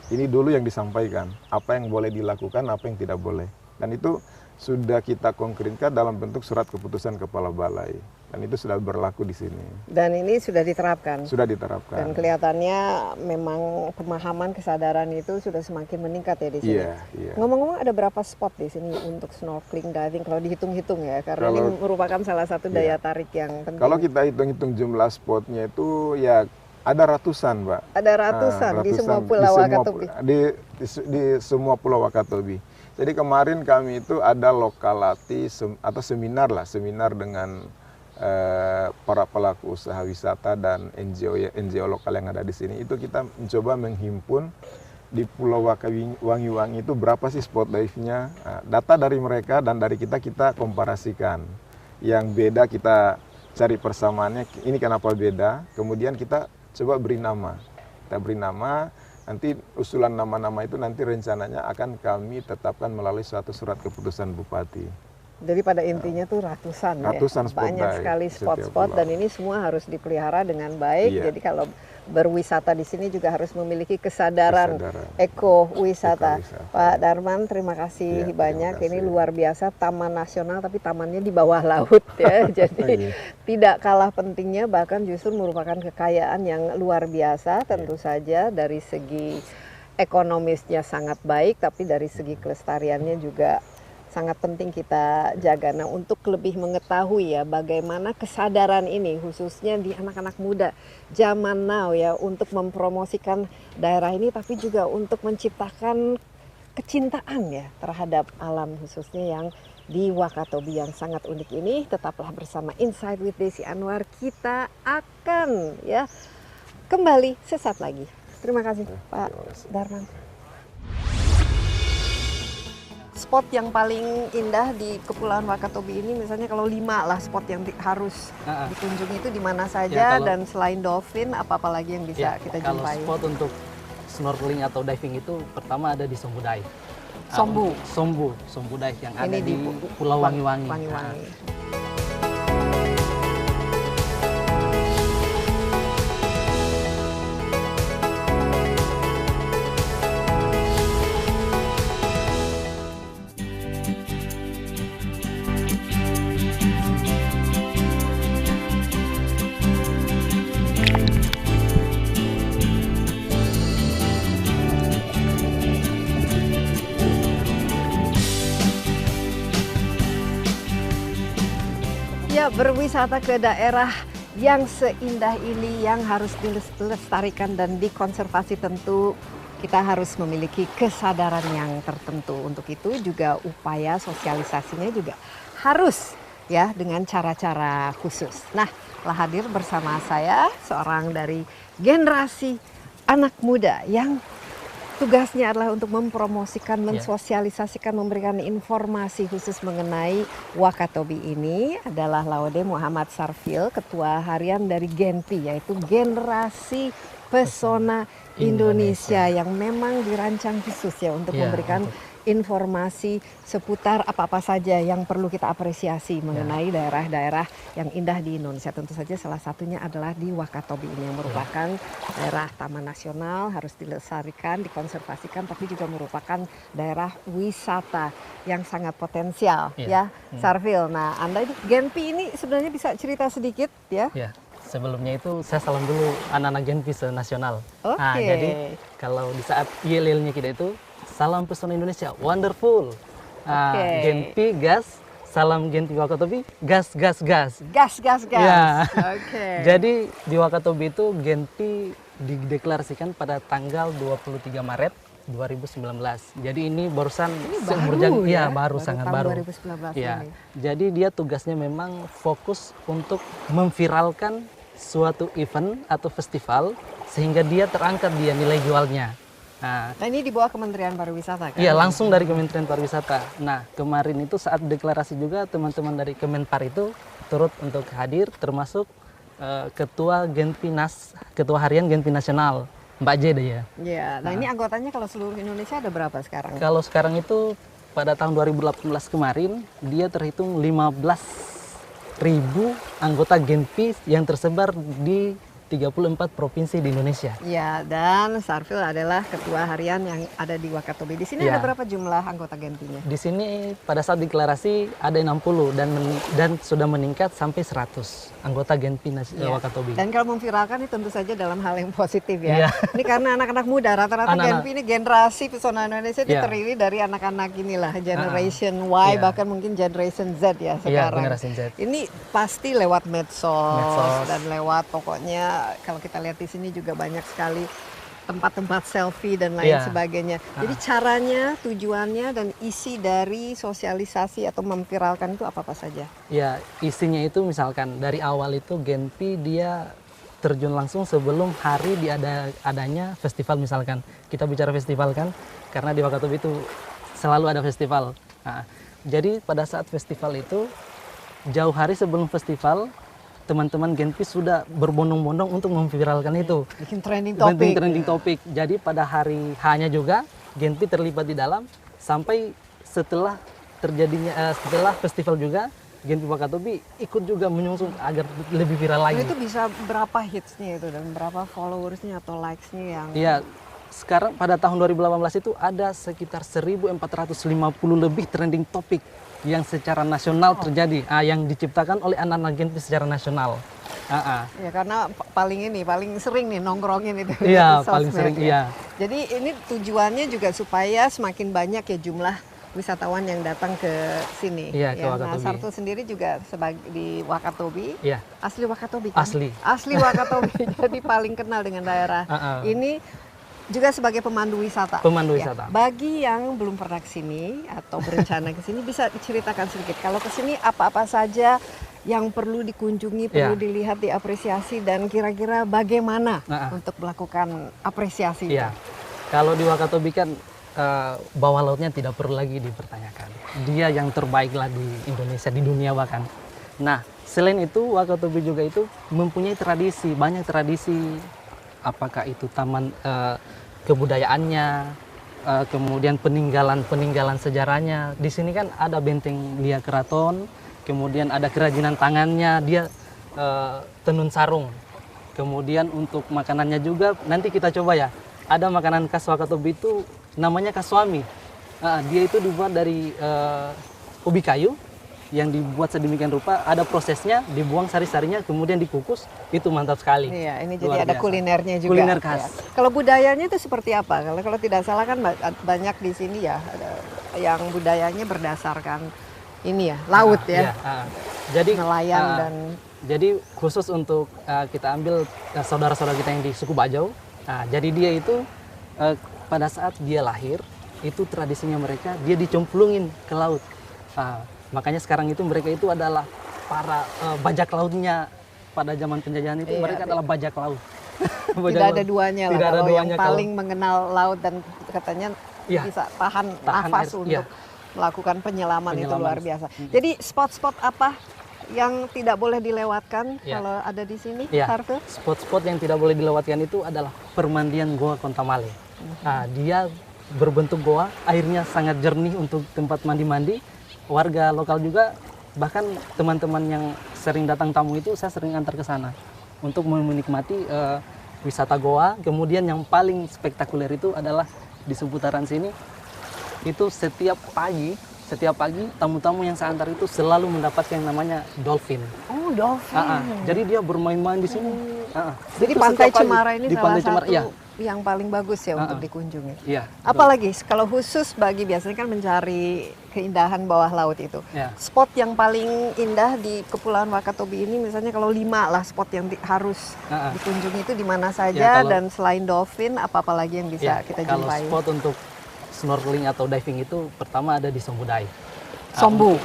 ini dulu yang disampaikan, apa yang boleh dilakukan, apa yang tidak boleh, dan itu sudah kita konkretkan dalam bentuk surat keputusan Kepala Balai, dan itu sudah berlaku di sini. Dan ini sudah diterapkan? Sudah diterapkan. Dan kelihatannya memang pemahaman, kesadaran itu sudah semakin meningkat ya di sini. Ngomong-ngomong, ada berapa spot di sini untuk snorkeling, diving, kalau dihitung-hitung ya, karena ini merupakan salah satu daya tarik yang penting. Kalau kita hitung-hitung jumlah spotnya itu ya ada ratusan, Mbak. Ada ratusan di semua pulau Wakatobi? Di semua pulau Wakatobi. Jadi kemarin kami itu ada lokalati atau seminar dengan para pelaku usaha wisata dan NGO lokal yang ada di sini. Itu kita mencoba menghimpun di Pulau Wangi-Wangi itu berapa sih spot dive-nya. Data dari mereka dan dari kita komparasikan. Yang beda kita cari persamaannya, ini kenapa beda. Kemudian kita coba beri nama. Nanti usulan nama-nama itu nanti rencananya akan kami tetapkan melalui suatu surat keputusan Bupati. Jadi pada intinya tuh ratusan ya, banyak sekali spot-spot, dan ini semua harus dipelihara dengan baik. Jadi kalau berwisata di sini juga harus memiliki kesadaran eko-wisata. Pak Darman, terima kasih banyak. Ini luar biasa, taman nasional tapi tamannya di bawah laut ya. Jadi tidak kalah pentingnya, bahkan justru merupakan kekayaan yang luar biasa. Tentu saja dari segi ekonomisnya sangat baik, tapi dari segi kelestariannya juga sangat penting kita jaga. Nah, untuk lebih mengetahui ya bagaimana kesadaran ini khususnya di anak-anak muda zaman now ya, untuk mempromosikan daerah ini tapi juga untuk menciptakan kecintaan ya terhadap alam khususnya yang di Wakatobi yang sangat unik ini. Tetaplah bersama Insight with Desi Anwar, kita akan ya kembali sesaat lagi. Terima kasih Pak Darman. Spot yang paling indah di Kepulauan Wakatobi ini, misalnya kalau 5 lah spot yang harus dikunjungi, itu di mana saja, dan selain dolphin apa lagi yang bisa kita jumpai? Kalau spot untuk snorkeling atau diving itu pertama ada di Sombu Dive. Sombu Dive yang ada di Pulau Wangi-Wangi. berwisata ke daerah yang seindah ini yang harus dilestarikan dan dikonservasi. Tentu kita harus memiliki kesadaran yang tertentu. Untuk itu juga upaya sosialisasinya juga harus ya dengan cara-cara khusus. Nah, telah hadir bersama saya seorang dari generasi anak muda yang tugasnya adalah untuk mempromosikan, mensosialisasikan, memberikan informasi khusus mengenai Wakatobi ini adalah Laude Muhammad Sarfil, Ketua Harian dari Genpi, yaitu Generasi Pesona Indonesia yang memang dirancang khusus ya untuk memberikan informasi seputar apa-apa saja yang perlu kita apresiasi mengenai daerah-daerah yang indah di Indonesia. Tentu saja salah satunya adalah di Wakatobi ini yang merupakan daerah taman nasional, harus dilestarikan, dikonservasikan, tapi juga merupakan daerah wisata yang sangat potensial ya, Sarfil. Nah, Anda di Genpi ini sebenarnya bisa cerita sedikit ya? Sebelumnya itu saya salam dulu anak-anak Genpi senasional. Nah, Oke. jadi kalau di saat yel-yelnya kita itu salam pesona Indonesia, wonderful. Genpi gas, salam Genpi Wakatobi, gas gas gas. Gas, gas, gas. Ya. Oke. Jadi di Wakatobi itu Genpi dideklarasikan pada tanggal 23 Maret 2019. Jadi ini barusan baru ya? baru Baru sangat tahun baru. 2019 Ya. ini. Jadi dia tugasnya memang fokus untuk memviralkan suatu event atau festival sehingga dia terangkat dia nilai jualnya. Nah, ini di bawah Kementerian Pariwisata kan? Iya, langsung dari Kementerian Pariwisata. Nah, kemarin itu saat deklarasi juga teman-teman dari Kemenpar itu turut untuk hadir, termasuk Ketua Ketua Harian Genpi Nasional, Mbak Jede ya. Iya. Nah, ini anggotanya kalau seluruh Indonesia ada berapa sekarang? Kalau sekarang itu pada tahun 2018 kemarin dia terhitung 15.000 anggota Genpi yang tersebar di 34 provinsi di Indonesia. Ya, dan Sarfil adalah ketua harian yang ada di Wakatobi. Di sini ada berapa jumlah anggota Genpinya? Di sini pada saat deklarasi ada 60 dan sudah meningkat sampai 100 anggota Genpi Wakatobi. Dan kalau memviralkan ini tentu saja dalam hal yang positif ya. Iya. Ini karena anak-anak muda, rata-rata Genpi ini generasi pesona Indonesia ini terdiri dari anak-anak inilah, Generation Y, bahkan mungkin Generation Z ya sekarang. Generation Z. Ini pasti lewat medsos dan lewat pokoknya kalau kita lihat di sini juga banyak sekali tempat-tempat selfie dan lain sebagainya. Jadi caranya, tujuannya dan isi dari sosialisasi atau memviralkan itu apa-apa saja? Ya, isinya itu misalkan dari awal itu Genpi dia terjun langsung sebelum hari adanya festival misalkan. Kita bicara festival kan, karena di Wakatobi itu selalu ada festival. Nah, jadi pada saat festival itu jauh hari sebelum festival teman-teman Genpi sudah berbondong-bondong untuk memviralkan itu. Bikin trending topik. Jadi pada hari H-nya juga Genpi terlibat di dalam sampai setelah setelah festival juga Genpi Wakatobi ikut juga menyusun agar lebih viral lagi. Itu bisa berapa hitsnya itu dan berapa followersnya atau likesnya yang? Iya, sekarang pada tahun 2018 itu ada sekitar 1.450 lebih trending topik yang secara nasional terjadi, yang diciptakan oleh anak-anak Genpi secara nasional. Ya karena paling sering nih nongkrongin itu. Iya, paling sering iya. Jadi ini tujuannya juga supaya semakin banyak ya jumlah wisatawan yang datang ke sini. Iya, ke ya. Wakatobi. Nah, Sarfil sendiri juga di Wakatobi. Iya. Asli Wakatobi kan? Asli Wakatobi. Jadi paling kenal dengan daerah. Ini juga sebagai pemandu wisata. Wisata. Bagi yang belum pernah ke sini atau berencana ke sini bisa diceritakan sedikit. Kalau ke sini apa-apa saja yang perlu dikunjungi, perlu dilihat, diapresiasi dan kira-kira bagaimana untuk melakukan apresiasi itu? Kalau di Wakatobi kan bawah lautnya tidak perlu lagi dipertanyakan. Dia yang terbaik lah di Indonesia, di dunia bahkan. Nah, selain itu Wakatobi juga itu mempunyai tradisi, banyak tradisi. Apakah itu taman kebudayaannya, kemudian peninggalan sejarahnya. Di sini kan ada benteng Lia Keraton, kemudian ada kerajinan tangannya, dia tenun sarung. Kemudian untuk makanannya juga nanti kita coba ya. Ada makanan khas Wakatobi itu namanya kaswami. Dia itu dibuat dari ubi kayu yang dibuat sedemikian rupa, ada prosesnya, dibuang sari-sarinya, kemudian dikukus, itu mantap sekali. Iya, ini jadi ada kulinernya juga. Kuliner khas. Ya. Kalau budayanya itu seperti apa? Kalau tidak salah kan banyak di sini ya, ada yang budayanya berdasarkan ini ya, laut ya. Iya, jadi Nelayan dan jadi khusus untuk kita ambil saudara-saudara kita yang di suku Bajau. Jadi dia itu pada saat dia lahir itu tradisinya mereka dia dicemplungin ke laut. Makanya sekarang itu mereka itu adalah para bajak lautnya pada zaman penjajahan itu. Iya, mereka adalah bajak laut. tidak ada duanya lah. Tidak ada Kalau yang duanya paling mengenal laut dan katanya Iya. bisa tahan air, nafas untuk iya. melakukan penyelaman itu Penyelaman. luar biasa. Jadi spot-spot apa yang tidak boleh dilewatkan Iya. kalau ada di sini, Ya, Sarfil? spot-spot yang tidak boleh dilewatkan itu adalah permandian Goa Kontamale. Dia berbentuk goa, airnya sangat jernih untuk tempat mandi-mandi. Warga lokal juga, bahkan teman-teman yang sering datang tamu itu saya sering antar ke sana untuk menikmati wisata goa. Kemudian yang paling spektakuler itu adalah di seputaran sini. Itu setiap pagi tamu-tamu yang saya antar itu selalu mendapatkan yang namanya dolphin. Oh, dolphin. Jadi dia bermain-main di sini. Jadi Itu Pantai setiap pagi. Cemara ini Di salah Pantai satu Cemara, iya. yang paling bagus ya untuk dikunjungi. Iya. Apalagi kalau khusus bagi biasanya kan mencari keindahan bawah laut itu. Ya. Spot yang paling indah di Kepulauan Wakatobi ini misalnya kalau 5 lah spot yang harus dikunjungi itu di mana saja, kalau- dan selain dolphin apa lagi yang bisa Ya, kita kalau jumpai? spot untuk snorkeling atau diving itu pertama ada di Sombu Dive. Sombu?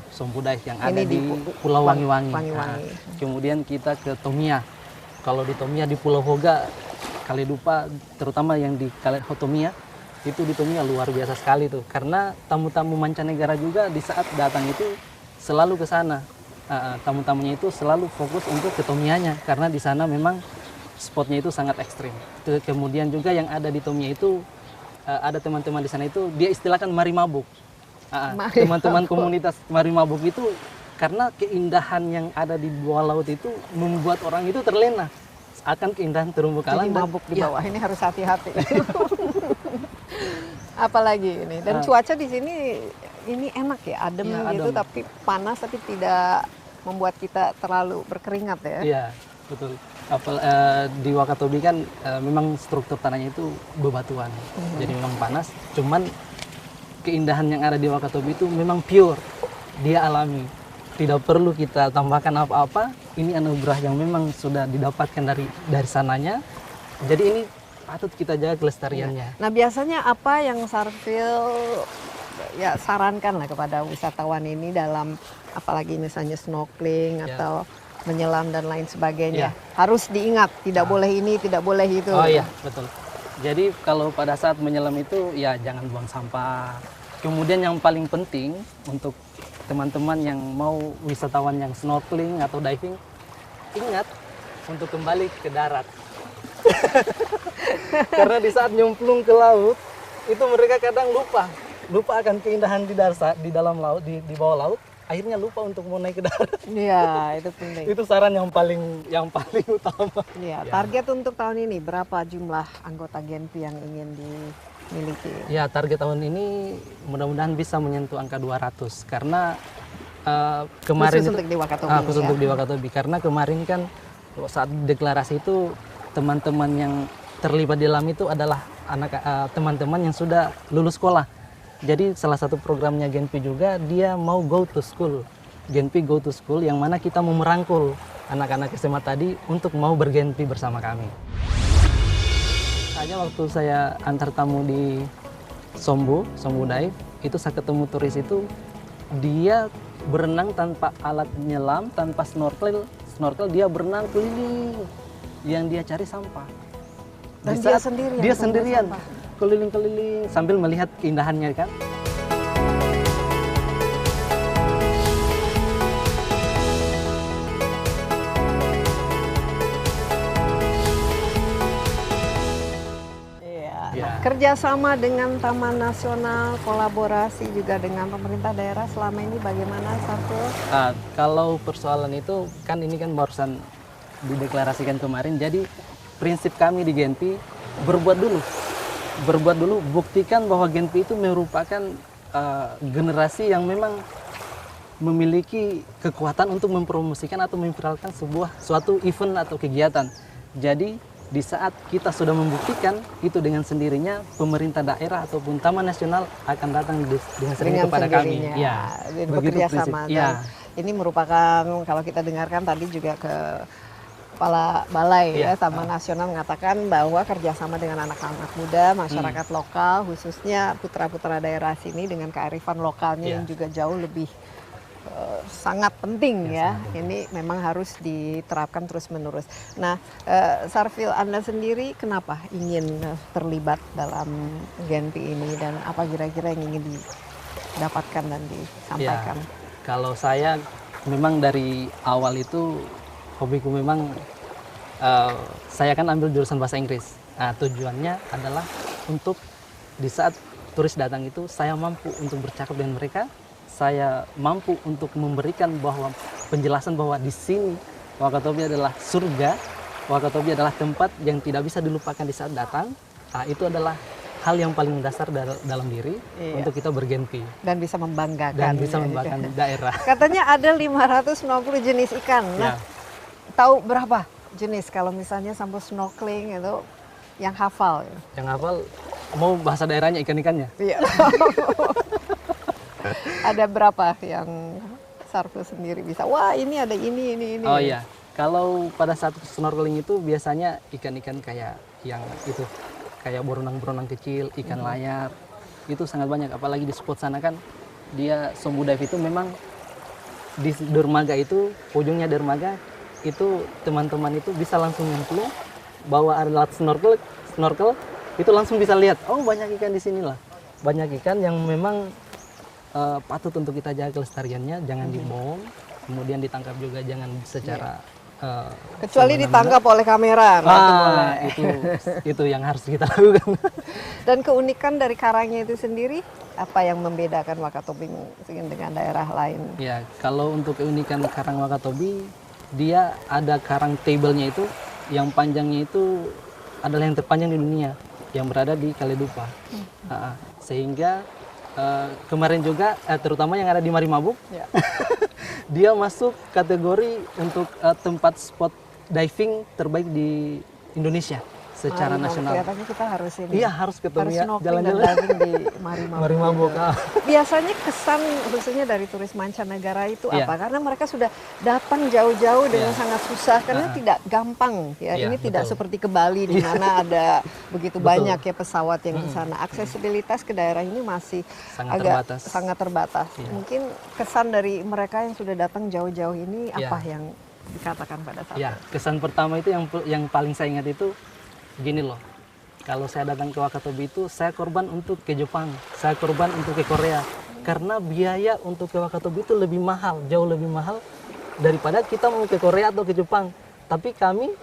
Sombu Dive yang Ini ada di di Pulau Wangi-Wangi. Wangi-Wangi. Kemudian kita ke Tomia. Kalau di Tomia di Pulau Hoga, Kaledupa, terutama yang di Tomia, itu di Tomia luar biasa sekali tuh. Karena tamu-tamu mancanegara juga di saat datang itu selalu ke sana. Tamu-tamunya itu selalu fokus untuk ke Tomianya karena di sana memang spotnya itu sangat ekstrim. Kemudian juga yang ada di Tomia itu ada teman-teman di sana itu dia istilahkan mari mabuk. Teman-teman komunitas mari mabuk itu karena keindahan yang ada di bawah laut itu membuat orang itu terlena akan keindahan terumbu karang. Jadi mabuk di Ya, bawah ini harus hati-hati. Apalagi ini, dan cuaca di sini ini enak ya, adem Iya, gitu, adem. tapi panas tapi tidak membuat kita terlalu berkeringat ya. Iya, betul. Di Wakatobi kan memang struktur tanahnya itu bebatuan, jadi memang panas. Cuman keindahan yang ada di Wakatobi itu memang pure, dia alami. Tidak perlu kita tambahkan apa-apa. Ini anugerah yang memang sudah didapatkan dari sananya. Jadi ini patut kita jaga kelestariannya. Nah biasanya apa yang Sarfil ya sarankan lah kepada wisatawan ini dalam apalagi misalnya snorkeling atau menyelam dan lain sebagainya. Harus diingat, tidak boleh ini, tidak boleh itu. Oh iya, betul. Jadi kalau pada saat menyelam itu ya jangan buang sampah. Kemudian yang paling penting untuk teman-teman yang mau wisatawan yang snorkeling atau diving, ingat untuk kembali ke darat. Karena di saat nyemplung ke laut, itu mereka kadang lupa akan keindahan di dalam laut, di bawah laut, akhirnya lupa untuk mau naik ke darat. Iya, itu penting. Itu saran yang paling utama. Iya, target untuk tahun ini berapa jumlah anggota Genpi yang ingin dimiliki? Ya, target tahun ini mudah-mudahan bisa menyentuh angka 200 karena kemarin Khusus untuk di Wakatobi. khusus untuk di Wakatobi karena kemarin kan saat deklarasi itu teman-teman yang terlibat di dalam itu adalah teman-teman yang sudah lulus sekolah. Jadi salah satu programnya Genpi juga dia mau go to school. Genpi go to school yang mana kita mau merangkul anak-anak SMA tadi untuk mau bergenpi bersama kami. Hanya waktu saya antar tamu di Sombu Dive, itu saya ketemu turis itu dia berenang tanpa alat nyelam, tanpa snorkel dia berenang keliling. Yang dia cari sampah. Dan Di dia saat sendirian Dia membuat sendirian sampah. keliling-keliling sambil melihat keindahannya kan. Iya. Ya. Nah, kerjasama dengan Taman Nasional, kolaborasi juga dengan pemerintah daerah selama ini bagaimana, Sarfil? Kalau persoalan itu kan ini kan barusan dideklarasikan kemarin. Jadi prinsip kami di Genpi berbuat dulu, buktikan bahwa Genpi itu merupakan generasi yang memang memiliki kekuatan untuk mempromosikan atau memviralkan suatu event atau kegiatan. Jadi di saat kita sudah membuktikan itu dengan sendirinya pemerintah daerah ataupun Taman Nasional akan datang dengan sendirinya kepada kami. Ya, bekerja sama. Ya. Ini merupakan, kalau kita dengarkan tadi juga ke Kepala Balai ya, Taman Nasional mengatakan bahwa kerjasama dengan anak-anak muda, masyarakat lokal, khususnya putra-putra daerah sini dengan kearifan lokalnya yang juga jauh lebih sangat penting ya. Ini memang harus diterapkan terus-menerus. Nah, Sarfil, Anda sendiri kenapa ingin terlibat dalam Genpi ini dan apa kira-kira yang ingin didapatkan dan disampaikan? Ya, kalau saya memang dari awal itu hobiku memang saya kan ambil jurusan bahasa Inggris. Nah, tujuannya adalah untuk di saat turis datang itu saya mampu untuk bercakap dengan mereka. Saya mampu untuk memberikan bahwa penjelasan bahwa di sini Wakatobi adalah surga, Wakatobi adalah tempat yang tidak bisa dilupakan di saat datang. Nah, itu adalah hal yang paling mendasar dalam diri untuk kita bergenpi. Dan bisa membanggakan. Dan bisa membanggakan daerah. Katanya ada 590 jenis ikan. Nah, tahu berapa jenis kalau misalnya sampai snorkeling itu yang hafal? Yang hafal, mau bahasa daerahnya ikan-ikannya? Iya. Ada berapa yang Sarfil sendiri bisa? Wah, ini ada ini. Oh iya, kalau pada saat snorkeling itu biasanya ikan-ikan kayak yang itu, kayak berenang-berenang kecil, ikan layar, itu sangat banyak. Apalagi di spot sana kan, dia Sombu Dive itu memang di dermaga itu, ujungnya dermaga itu teman-teman itu bisa langsung nyemplung, bawa alat snorkel, itu langsung bisa lihat, oh banyak ikan di sini lah. Banyak ikan yang memang patut untuk kita jaga kelestariannya, jangan dibuang, kemudian ditangkap juga jangan secara kecuali ditangkap oleh kamera. Itu yang harus kita lakukan. Dan keunikan dari karangnya itu sendiri, apa yang membedakan Wakatobi dengan daerah lain? Ya, kalau untuk keunikan karang Wakatobi, dia ada karang table-nya itu, yang panjangnya itu adalah yang terpanjang di dunia, yang berada di Kaledupa. Sehingga kemarin juga, terutama yang ada di Marimabuk, dia masuk kategori untuk tempat spot diving terbaik di Indonesia secara nasional. Kelihatannya kita harus ini. Iya, harus ketemu ya, jalan-jalan diving di Marimabuk. Marimabuk. Biasanya kesan khususnya dari turis mancanegara itu apa? Karena mereka sudah datang jauh-jauh dengan sangat susah karena tidak gampang ya. Ini tidak seperti ke Bali di mana ada begitu banyak ya pesawat yang di sana. Aksesibilitas ke daerah ini masih sangat terbatas. Mungkin kesan dari mereka yang sudah datang jauh-jauh ini apa yang dikatakan pada saat itu? Kesan pertama itu yang paling saya ingat itu gini loh, kalau saya datang ke Wakatobi itu saya korban untuk ke Jepang, saya korban untuk ke Korea, karena biaya untuk ke Wakatobi itu lebih mahal, jauh lebih mahal daripada kita mau ke Korea atau ke Jepang. Tapi kami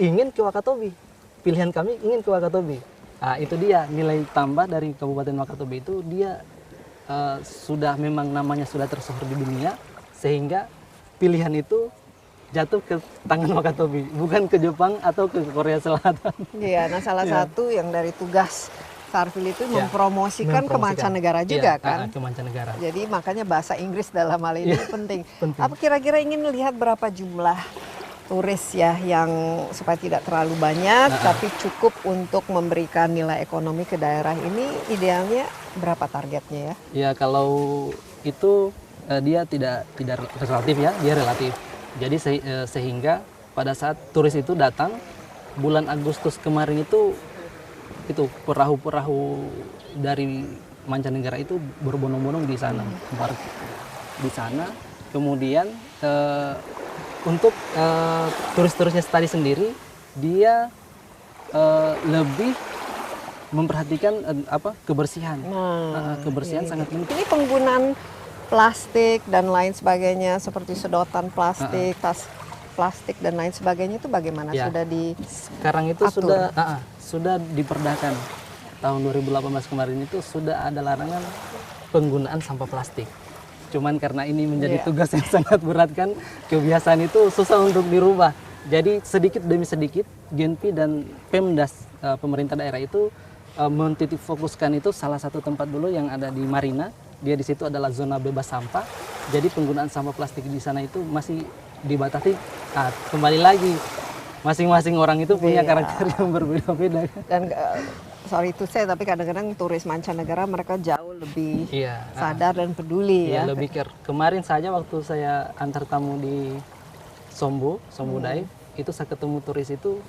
ingin ke Wakatobi, pilihan kami ingin ke Wakatobi. Nah, itu dia nilai tambah dari Kabupaten Wakatobi itu, dia sudah memang namanya sudah tersohor di dunia, sehingga pilihan itu jatuh ke tangan Wakatobi, bukan ke Jepang atau ke Korea Selatan. Iya, nah salah satu yang dari tugas Sarfil itu mempromosikan ke mancanegara juga kan? Ke mancanegara. Jadi makanya bahasa Inggris dalam hal ini penting. Apa kira-kira ingin lihat berapa jumlah turis ya yang supaya tidak terlalu banyak tapi cukup untuk memberikan nilai ekonomi ke daerah ini, idealnya berapa targetnya ya? Ya, kalau itu dia tidak relatif ya, dia relatif. Jadi sehingga pada saat turis itu datang bulan Agustus kemarin itu perahu-perahu dari mancanegara itu berbondong-bondong di sana, di sana. Kemudian untuk turis-turisnya tadi sendiri dia lebih memperhatikan kebersihan. Kebersihan sangat penting. Ini penggunaan plastik dan lain sebagainya seperti sedotan plastik, tas plastik dan lain sebagainya itu bagaimana? Sudah sekarang itu sudah diperdakan. Tahun 2018 kemarin itu sudah ada larangan penggunaan sampah plastik. Cuman karena ini menjadi tugas yang sangat berat kan, kebiasaan itu susah untuk dirubah. Jadi sedikit demi sedikit Genpi dan Pemdas pemerintah daerah itu mentitik fokuskan itu salah satu tempat dulu yang ada di Marina. Dia di situ adalah zona bebas sampah. Jadi penggunaan sampah plastik di sana itu masih dibatasi. Kembali lagi masing-masing orang itu punya Iya. karakter yang berbeda-beda. Dan sorry to say, tapi kadang-kadang turis mancanegara mereka jauh lebih Iya. sadar dan peduli Iya, ya. lebih care. Kemarin saja waktu saya antar tamu di Sombo Dive, itu saya ketemu turis itu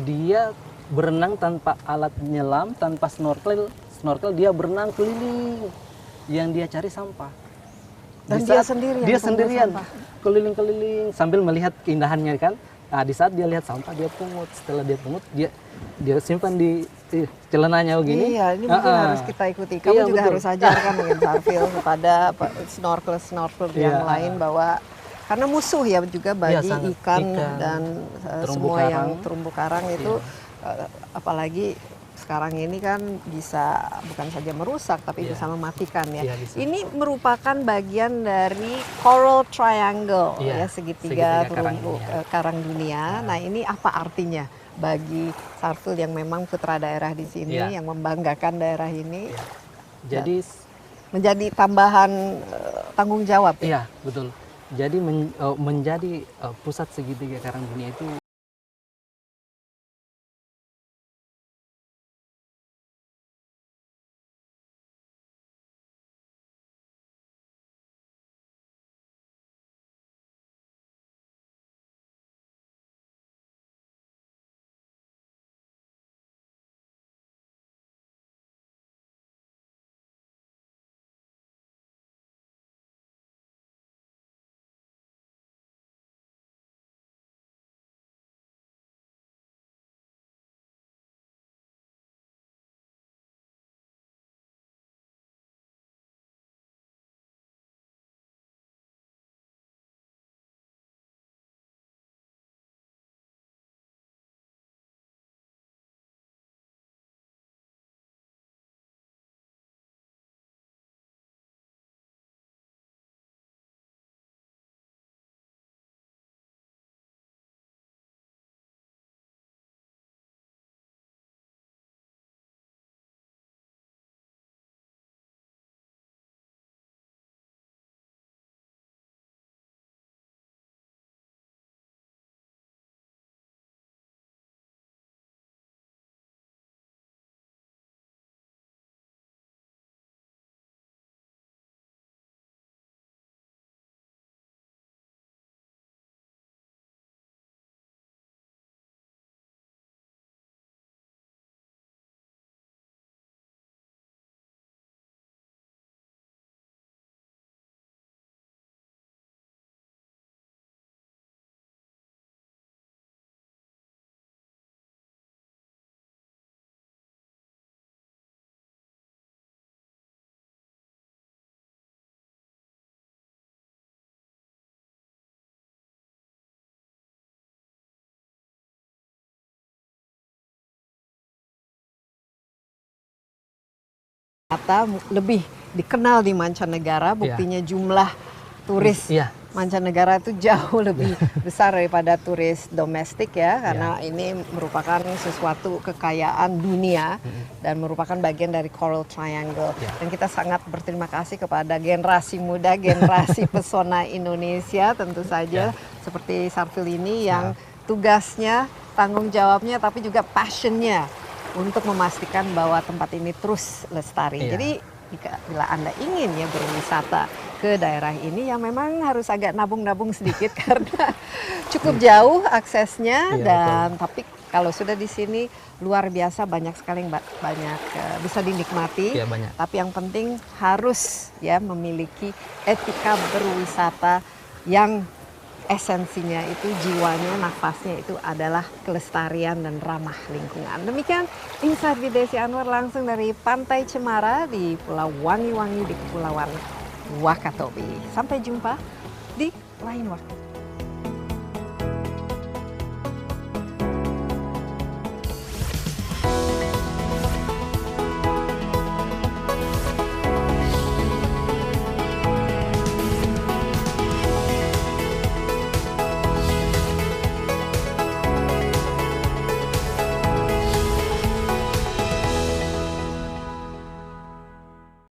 dia berenang tanpa alat nyelam, tanpa snorkel dia berenang keliling. Yang dia cari sampah. Dan Di dia saat- sendirian Dia sambil sendirian sampah. keliling-keliling sambil melihat keindahannya kan. Nah, di saat dia lihat sampah dia pungut. Setelah dia pungut dia simpan di celananya begini. Iya, ini mungkin harus kita ikuti. Kamu Iya, juga betul. harus ajarkan mungkin Sarfil kepada snorkel yang Iya. lain bahwa karena musuh ya juga bagi sangat. ikan Ikan, dan terumbu semua karang. yang terumbu karang itu apalagi sekarang ini kan bisa bukan saja merusak tapi Iya. bisa mematikan ya. Iya, bisa. Ini merupakan bagian dari Coral Triangle Iya, ya segitiga karang terumbu dunia. karang dunia. Nah, ini apa artinya bagi Sarfil yang memang putra daerah di sini Iya. yang membanggakan daerah ini Jadi menjadi tambahan tanggung jawab ya? iya, betul. Jadi menjadi pusat segitiga karang dunia itu Lebih dikenal di mancanegara, buktinya jumlah turis Iya. mancanegara itu jauh lebih besar daripada turis domestik ya, karena ini merupakan sesuatu kekayaan dunia dan merupakan bagian dari Coral Triangle. Dan kita sangat berterima kasih kepada generasi muda, generasi pesona Indonesia tentu saja seperti Sarfil ini yang tugasnya, tanggung jawabnya, tapi juga passionnya untuk memastikan bahwa tempat ini terus lestari. Iya. Jadi bila Anda ingin ya berwisata ke daerah ini, yang memang harus agak nabung-nabung sedikit karena cukup jauh aksesnya, Iya, dan tapi kalau sudah di sini luar biasa banyak sekali yang banyak bisa dinikmati. Iya, banyak. Tapi yang penting harus ya memiliki etika berwisata yang esensinya itu, jiwanya, nafasnya itu adalah kelestarian dan ramah lingkungan. Demikian Insight with Desi Anwar langsung dari Pantai Cemara di Pulau Wangi-Wangi di Kepulauan Wakatobi. Sampai jumpa di lain waktu.